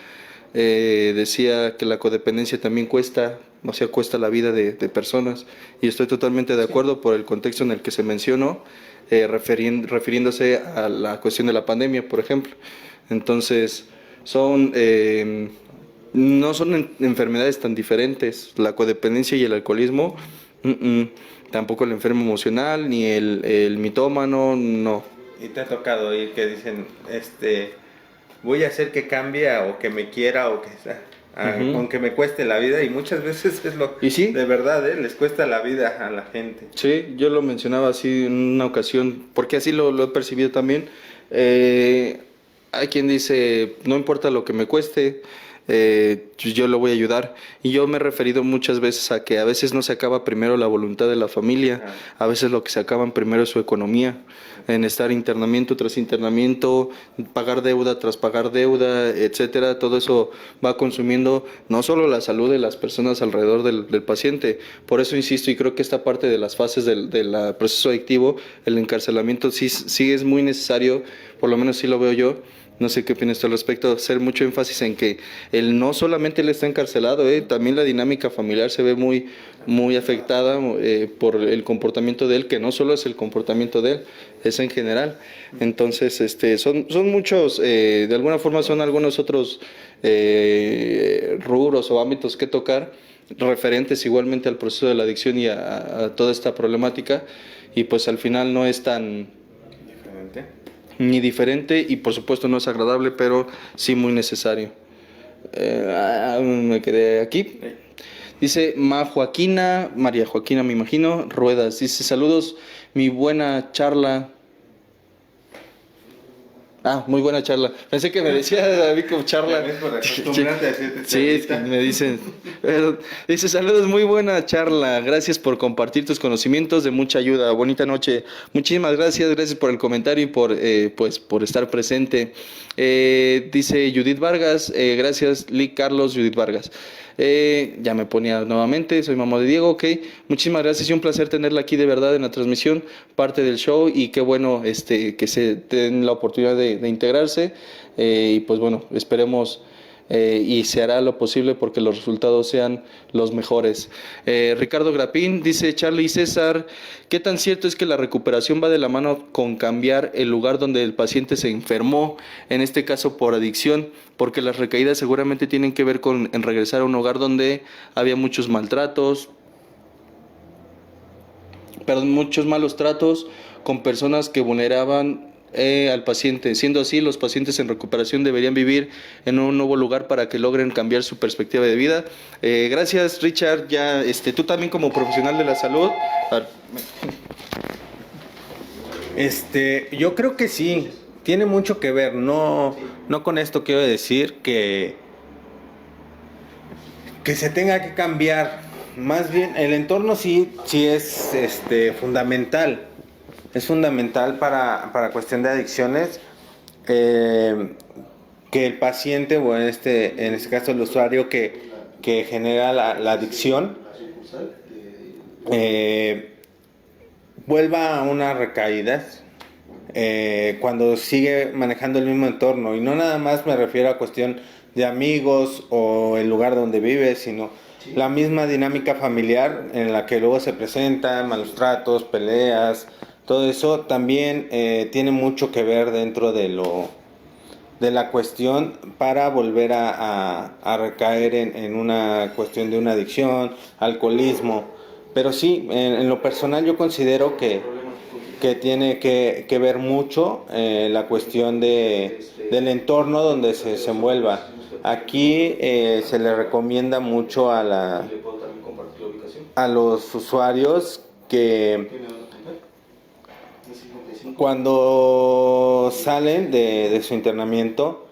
decía que la codependencia también cuesta la vida de personas, y estoy totalmente de acuerdo por el contexto en el que se mencionó, refiriéndose a la cuestión de la pandemia, por ejemplo. Entonces, no son enfermedades tan diferentes, la codependencia y el alcoholismo, tampoco el enfermo emocional, ni el mitómano, no. ¿Y te ha tocado oír que dicen, voy a hacer que cambie o que me quiera o que aunque me cueste la vida? Y muchas veces es ¿Y sí? de verdad, les cuesta la vida a la gente. Sí, yo lo mencionaba así en una ocasión, porque así lo he percibido también. Hay quien dice, no importa lo que me cueste, yo lo voy a ayudar. Y yo me he referido muchas veces a que a veces no se acaba primero la voluntad de la familia, a veces lo que se acaban primero es su economía, en estar internamiento tras internamiento, pagar deuda tras pagar deuda, etcétera. Todo eso va consumiendo no solo la salud de las personas alrededor del paciente. Por eso insisto, y creo que esta parte de las fases del proceso adictivo, el encarcelamiento sí es muy necesario, por lo menos sí lo veo yo. No sé qué opinas tú al respecto, hacer mucho énfasis en que él no solamente él está encarcelado, también la dinámica familiar se ve muy afectada por el comportamiento de él, que no solo es el comportamiento de él, es en general. Entonces, son muchos, de alguna forma son algunos otros rubros o ámbitos que tocar, referentes igualmente al proceso de la adicción y a toda esta problemática, y pues al final no es tan ni diferente, y por supuesto no es agradable, pero sí muy necesario. Me quedé aquí. Dice María Joaquina, me imagino, Ruedas. Dice, saludos, mi buena charla. Muy buena charla. Pensé que me decía David como charla. Sí, me dicen. Dice, saludos, muy buena charla. Gracias por compartir tus conocimientos, de mucha ayuda. Bonita noche. Muchísimas gracias por el comentario y por estar presente. Dice Judith Vargas, gracias Lee Carlos, Judith Vargas. Ya me ponía nuevamente, soy mamá de Diego, ok. Muchísimas gracias y un placer tenerla aquí de verdad en la transmisión, parte del show, y qué bueno que se den la oportunidad de integrarse, y pues bueno, esperemos y se hará lo posible porque los resultados sean los mejores. Ricardo Grapín dice, Charlie y César, ¿qué tan cierto es que la recuperación va de la mano con cambiar el lugar donde el paciente se enfermó, en este caso por adicción? Porque las recaídas seguramente tienen que ver en regresar a un hogar donde había muchos maltratos, muchos malos tratos con personas que vulneraban al paciente. Siendo así, los pacientes en recuperación deberían vivir en un nuevo lugar para que logren cambiar su perspectiva de vida. Gracias, Richard. Ya, tú también como profesional de la salud. Yo creo que sí, tiene mucho que ver. No con esto quiero decir que se tenga que cambiar. Más bien, el entorno sí es fundamental. Es fundamental para cuestión de adicciones, que el paciente, o en este caso el usuario que genera la adicción, vuelva a unas recaídas cuando sigue manejando el mismo entorno. Y no nada más me refiero a cuestión de amigos o el lugar donde vive, sino la misma dinámica familiar en la que luego se presentan malos tratos, peleas. Todo eso también tiene mucho que ver dentro de la cuestión para volver a recaer en una cuestión de una adicción, alcoholismo. Pero sí, en lo personal yo considero que tiene que ver mucho la cuestión del entorno donde se desenvuelva. Aquí se le recomienda mucho a los usuarios que cuando salen de su internamiento,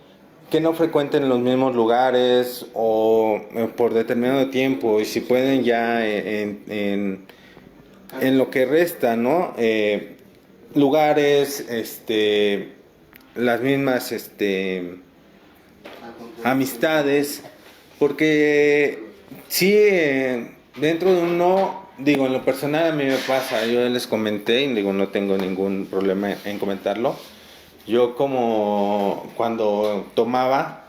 que no frecuenten los mismos lugares o por determinado tiempo, y si pueden ya en lo que resta, ¿no? Lugares, las mismas amistades, porque sí, dentro de uno, digo, en lo personal a mí me pasa, yo les comenté y digo, no tengo ningún problema en comentarlo. Yo como cuando tomaba,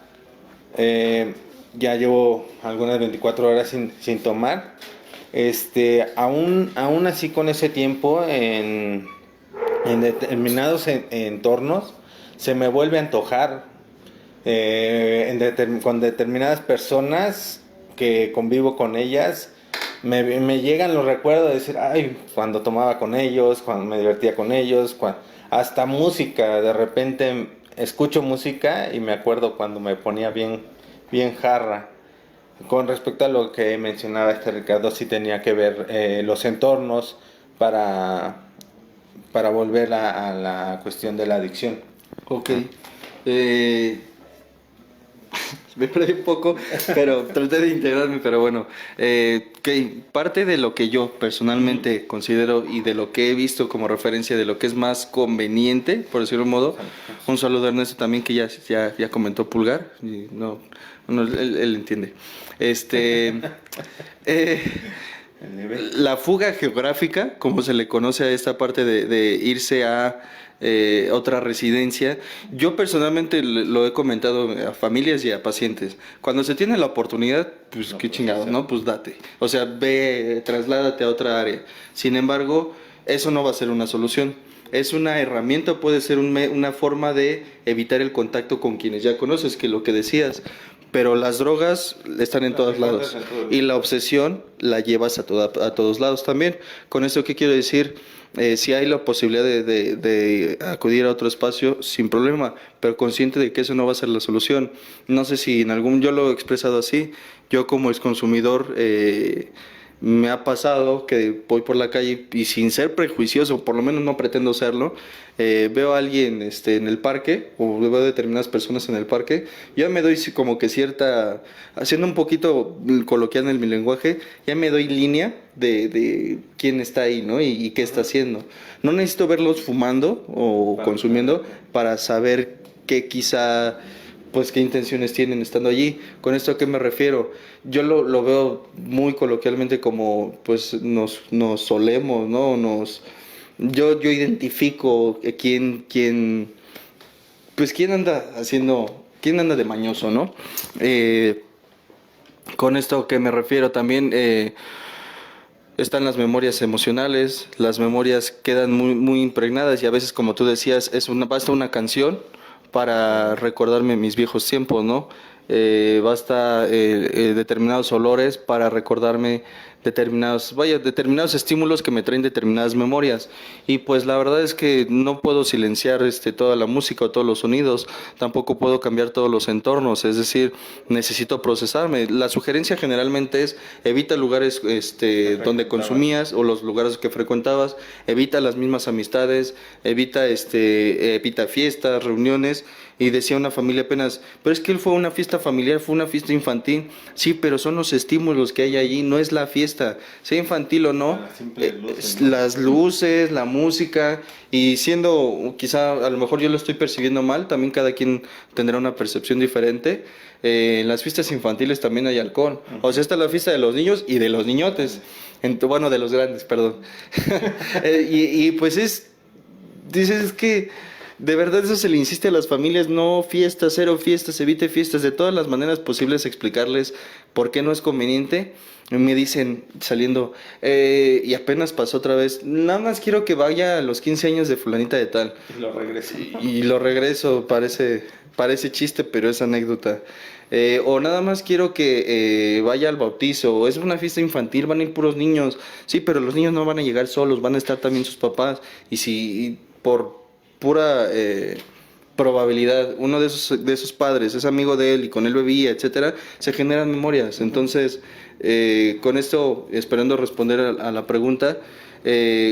ya llevo algunas 24 horas sin tomar, aún así con ese tiempo en determinados entornos se me vuelve a antojar, con determinadas personas que convivo con ellas. Me llegan los recuerdos de decir, ay, cuando tomaba con ellos, cuando me divertía con ellos, hasta música, de repente escucho música y me acuerdo cuando me ponía bien jarra. Con respecto a lo que mencionaba Ricardo, sí tenía que ver los entornos para volver a la cuestión de la adicción. Ok. Me perdí un poco, pero traté de integrarme, pero bueno. Parte de lo que yo personalmente considero y de lo que he visto como referencia de lo que es más conveniente, por decirlo de un modo, un saludo a Ernesto también, que ya comentó Pulgar, y él entiende. La fuga geográfica, como se le conoce a esta parte de irse a otra residencia, yo personalmente lo he comentado a familias y a pacientes. Cuando se tiene la oportunidad, pues qué chingado, ¿no? Pues date. O sea, trasládate a otra área. Sin embargo, eso no va a ser una solución. Es una herramienta, puede ser una forma de evitar el contacto con quienes ya conoces, que lo que decías. Pero las drogas están en todos lados. Y la obsesión la llevas a todos lados también. Con esto, ¿qué quiero decir? Si hay la posibilidad de acudir a otro espacio, sin problema, pero consciente de que eso no va a ser la solución. No sé si yo lo he expresado así, yo como ex consumidor Me ha pasado que voy por la calle y sin ser prejuicioso, por lo menos no pretendo serlo, veo a alguien en el parque o veo determinadas personas en el parque, ya me doy como que cierta, haciendo un poquito coloquial en mi lenguaje, ya me doy línea de quién está ahí, ¿no? Y qué está haciendo. No necesito verlos fumando o consumiendo para saber que quizá pues qué intenciones tienen estando allí. ¿Con esto a qué me refiero? Yo lo veo muy coloquialmente como pues nos solemos, ¿no? Yo identifico pues quién anda haciendo, quién anda de mañoso, ¿no? Con esto a qué me refiero también, están las memorias emocionales, las memorias quedan muy impregnadas y a veces, como tú decías, basta una canción para recordarme mis viejos tiempos, ¿no? Basta determinados olores para recordarme determinados estímulos que me traen determinadas memorias. Y pues la verdad es que no puedo silenciar toda la música o todos los sonidos, tampoco puedo cambiar todos los entornos, es decir, necesito procesarme. La sugerencia generalmente es evita lugares donde consumías o los lugares que frecuentabas, evita las mismas amistades, evita fiestas, reuniones. Y decía una familia apenas, pero es que él fue a una fiesta familiar, fue una fiesta infantil. Sí, pero son los estímulos que hay allí, no es la fiesta, sea infantil o no, las luces, la música, y siendo, quizá a lo mejor yo lo estoy percibiendo mal, también cada quien tendrá una percepción diferente. En las fiestas infantiles también hay alcohol. O sea, esta es la fiesta de los niños y de los niñotes, bueno, de los grandes, perdón. y pues dices, es que de verdad eso se le insiste a las familias, no fiestas, cero fiestas, evite fiestas, de todas las maneras posibles explicarles por qué no es conveniente. Me dicen saliendo, y apenas pasó otra vez, nada más quiero que vaya a los 15 años de fulanita de tal. Y lo regreso. Y lo regreso, parece chiste, pero es anécdota. O nada más quiero que vaya al bautizo, o es una fiesta infantil, van a ir puros niños. Sí, pero los niños no van a llegar solos, van a estar también sus papás. Y si por pura probabilidad uno de esos padres es amigo de él y con él bebía, etcétera, se generan memorias. Entonces, con esto, esperando responder a la pregunta,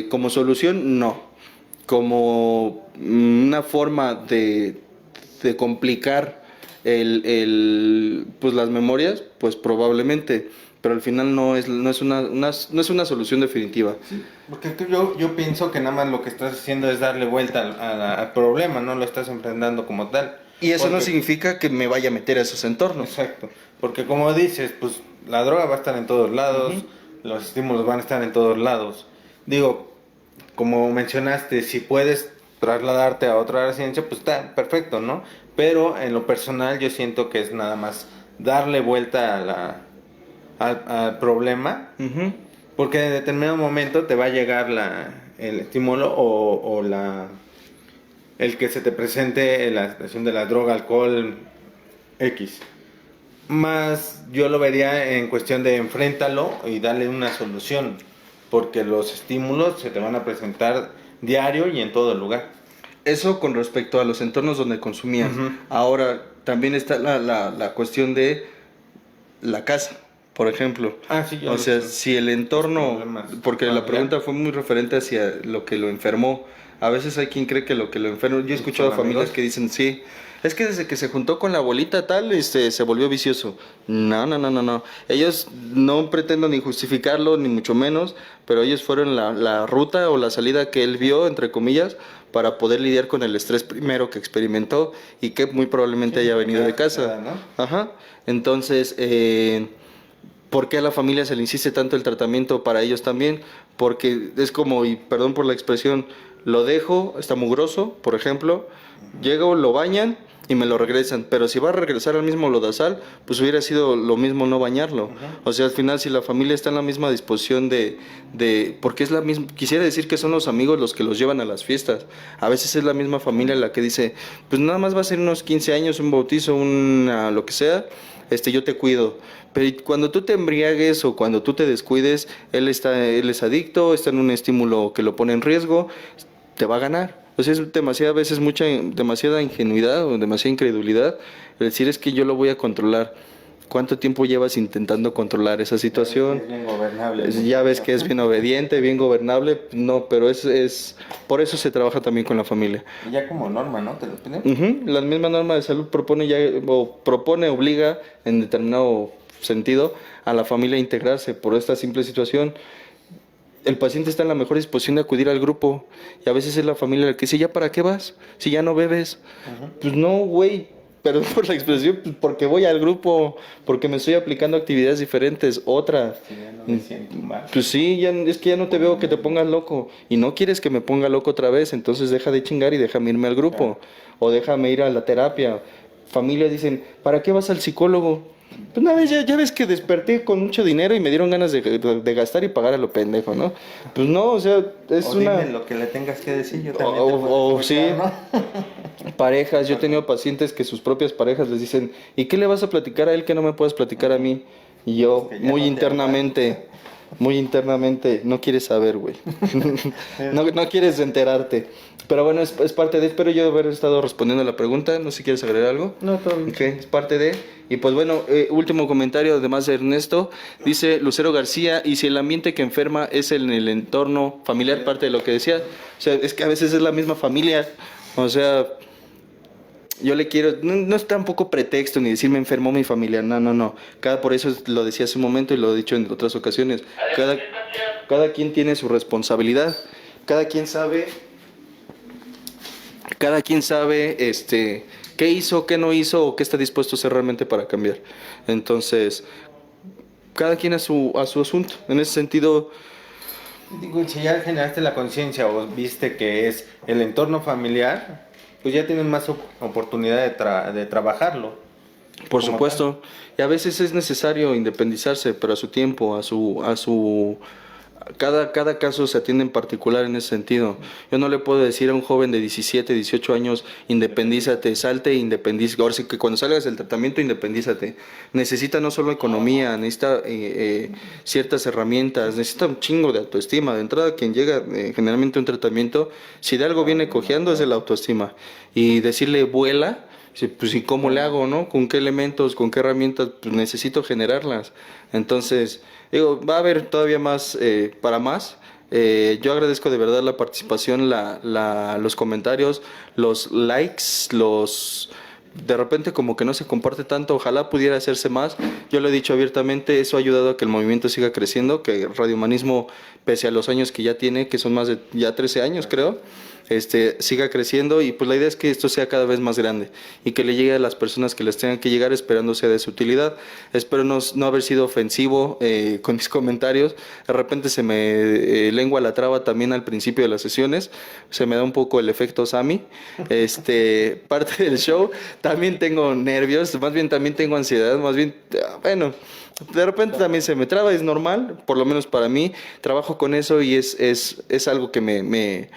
como solución, no. Como una forma de complicar pues las memorias, pues probablemente, pero al final no es una solución definitiva. Sí, porque yo pienso que nada más lo que estás haciendo es darle vuelta al problema, no lo estás enfrentando como tal. Y eso no significa que me vaya a meter a esos entornos. Exacto, porque como dices, pues la droga va a estar en todos lados, los estímulos van a estar en todos lados. Digo, como mencionaste, si puedes trasladarte a otra residencia, pues está perfecto, ¿no? Pero en lo personal yo siento que es nada más darle vuelta al problema, porque en determinado momento te va a llegar el estímulo o el que se te presente la situación de la droga, alcohol, X. Más yo lo vería en cuestión de enfréntalo y darle una solución, porque los estímulos se te van a presentar diario y en todo lugar. Eso con respecto a los entornos donde consumías. Ahora también está la cuestión de la casa, por ejemplo. Sí, o sea, si el entorno, porque la pregunta fue muy referente hacia lo que lo enfermó. A veces hay quien cree que lo que lo enfermó, yo he escuchado familias que dicen, sí, es que desde que se juntó con la abuelita tal, se volvió vicioso. No. Ellos no pretendo ni justificarlo, ni mucho menos, pero ellos fueron la ruta o la salida que él vio, entre comillas, para poder lidiar con el estrés primero que experimentó y que muy probablemente haya venido de casa. ¿No? Ajá. Entonces, ¿por qué a la familia se le insiste tanto el tratamiento para ellos también? Porque es como, y perdón por la expresión, lo dejo, está mugroso, por ejemplo, llego, lo bañan y me lo regresan, pero si va a regresar al mismo lodazal, pues hubiera sido lo mismo no bañarlo. O sea, al final, si la familia está en la misma disposición porque es la misma, quisiera decir que son los amigos los que los llevan a las fiestas, a veces es la misma familia la que dice, pues nada más va a ser unos 15 años, un bautizo, lo que sea, yo te cuido. Pero cuando tú te embriagues o cuando tú te descuides, él es adicto, está en un estímulo que lo pone en riesgo, te va a ganar. O sea, es demasiada ingenuidad o demasiada incredulidad el decir es que yo lo voy a controlar. ¿Cuánto tiempo llevas intentando controlar esa situación? Es bien gobernable. Ya ves que es bien obediente, bien gobernable. No, pero es por eso se trabaja también con la familia. Y ya como norma, ¿no? ¿Te lo piden? Ujú. La misma norma de salud obliga en determinado sentido a la familia a integrarse por esta simple situación. El paciente está en la mejor disposición de acudir al grupo y a veces es la familia la que dice, ¿ya para qué vas? Si ya no bebes. Pues no, güey, perdón por la expresión, pues porque voy al grupo, porque me estoy aplicando actividades diferentes, otra. Sí, ya no me siento mal. Pues sí, es que ya no te veo que te pongas loco y no quieres que me ponga loco otra vez, entonces deja de chingar y déjame irme al grupo o déjame ir a la terapia. Familias dicen, ¿para qué vas al psicólogo? Pues una vez ya ves que desperté con mucho dinero y me dieron ganas de gastar y pagar a lo pendejo, ¿no? Pues no, o sea, es o una... dime lo que le tengas que decir, yo también te puedo O sí, escuchar, ¿no? parejas, yo he tenido pacientes que sus propias parejas les dicen, ¿y qué le vas a platicar a él que no me puedes platicar a mí? Y yo, Es que ya muy no te internamente, no quieres saber, güey. no quieres enterarte. Pero bueno, es parte de... Espero yo haber estado respondiendo a la pregunta. No sé si quieres agregar algo. No, todo bien. Ok, es parte de... Y pues bueno, último comentario, además de Ernesto. Dice Lucero García, y si el ambiente que enferma es en el entorno familiar, parte de lo que decía. O sea, es que a veces es la misma familia. O sea... Yo le quiero, no es tampoco pretexto ni decir me enfermó mi familia, no. Por eso lo decía hace un momento y lo he dicho en otras ocasiones. Cada quien tiene su responsabilidad, cada quien sabe qué hizo, qué no hizo o qué está dispuesto a hacer realmente para cambiar. Entonces, cada quien a su asunto. En ese sentido, Digo, si ya generaste la conciencia o viste que es el entorno familiar, pues ya tienes más oportunidad de trabajarlo. por Como supuesto, y a veces es necesario independizarse, pero a su tiempo, cada caso se atiende en particular en ese sentido. Yo no le puedo decir a un joven de 17, 18 años, independízate, salte e independízate. Ahora sí que cuando salgas del tratamiento, independízate. Necesita no solo economía, necesita ciertas herramientas, necesita un chingo de autoestima. De entrada, quien llega generalmente a un tratamiento, si de algo viene cojeando es de la autoestima. Y decirle vuela, pues ¿y cómo le hago, no? ¿Con qué elementos, con qué herramientas? Pues necesito generarlas. Entonces, digo, va a haber todavía más, para más. Yo agradezco de verdad la participación, los comentarios, los likes, de repente como que no se comparte tanto, ojalá pudiera hacerse más. Yo lo he dicho abiertamente, eso ha ayudado a que el movimiento siga creciendo, que Radio Humanismo, pese a los años que ya tiene, que son más de ya 13 años creo, siga creciendo, y pues la idea es que esto sea cada vez más grande y que le llegue a las personas que les tengan que llegar, esperando sea de su utilidad. Espero no haber sido ofensivo con mis comentarios. De repente se me lengua la traba también al principio de las sesiones, se me da un poco el efecto Sammy, parte del show. También tengo nervios, más bien también tengo ansiedad, más bien, bueno, de repente también se me traba, es normal, por lo menos para mí. Trabajo con eso y es algo que me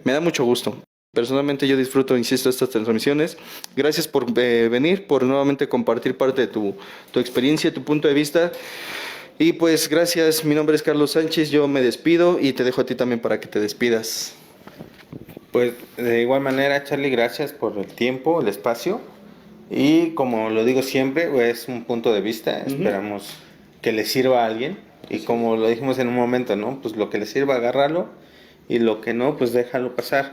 da mucho gusto. Personalmente yo disfruto, insisto, estas transmisiones. Gracias por venir, por nuevamente compartir parte de tu experiencia, tu punto de vista. Y pues gracias, mi nombre es Carlos Sánchez, yo me despido y te dejo a ti también para que te despidas. Pues de igual manera, Charlie, gracias por el tiempo, el espacio. Y como lo digo siempre, es un punto de vista. Esperamos que le sirva a alguien. Y como lo dijimos en un momento, ¿no? Pues lo que le sirva, agárralo. Y lo que no, pues déjalo pasar.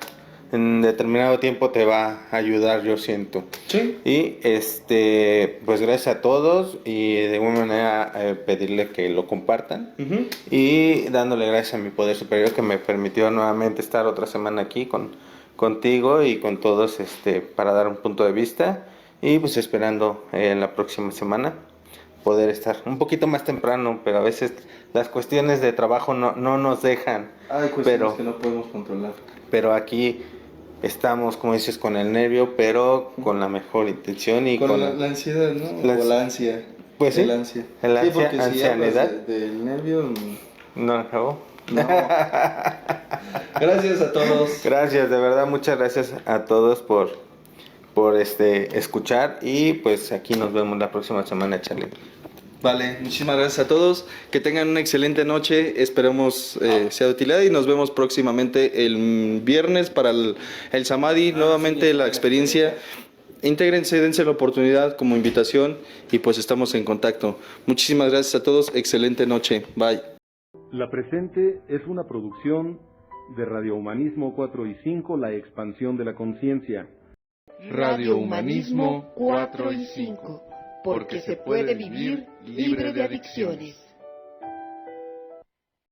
En determinado tiempo te va a ayudar, yo siento. Sí. Y pues gracias a todos. Y de alguna manera pedirle que lo compartan. Y dándole gracias a mi poder superior que me permitió nuevamente estar otra semana aquí contigo y con todos para dar un punto de vista. Y pues esperando en la próxima semana poder estar un poquito más temprano, pero a veces las cuestiones de trabajo no nos dejan. Hay cuestiones que no podemos controlar. Pero aquí estamos, como dices, con el nervio, pero con la mejor intención y con la ansiedad, ¿no? La ansia. Pues sí. El ansia. El ansia, sí, porque si ansiedad. Del nervio... ¿No acabó? No. Gracias a todos. Gracias, de verdad, muchas gracias a todos por escuchar, y pues aquí nos vemos la próxima semana, Charlie. Vale, muchísimas gracias a todos, que tengan una excelente noche, esperemos sea de utilidad y nos vemos próximamente el viernes para el Samadhi, nuevamente la experiencia. intégrense, dense la oportunidad como invitación y pues estamos en contacto. Muchísimas gracias a todos, excelente noche, bye. La presente es una producción de Radio Humanismo 4 y 5, la expansión de la conciencia. Radio Humanismo 4 y 5, porque se puede vivir libre de adicciones.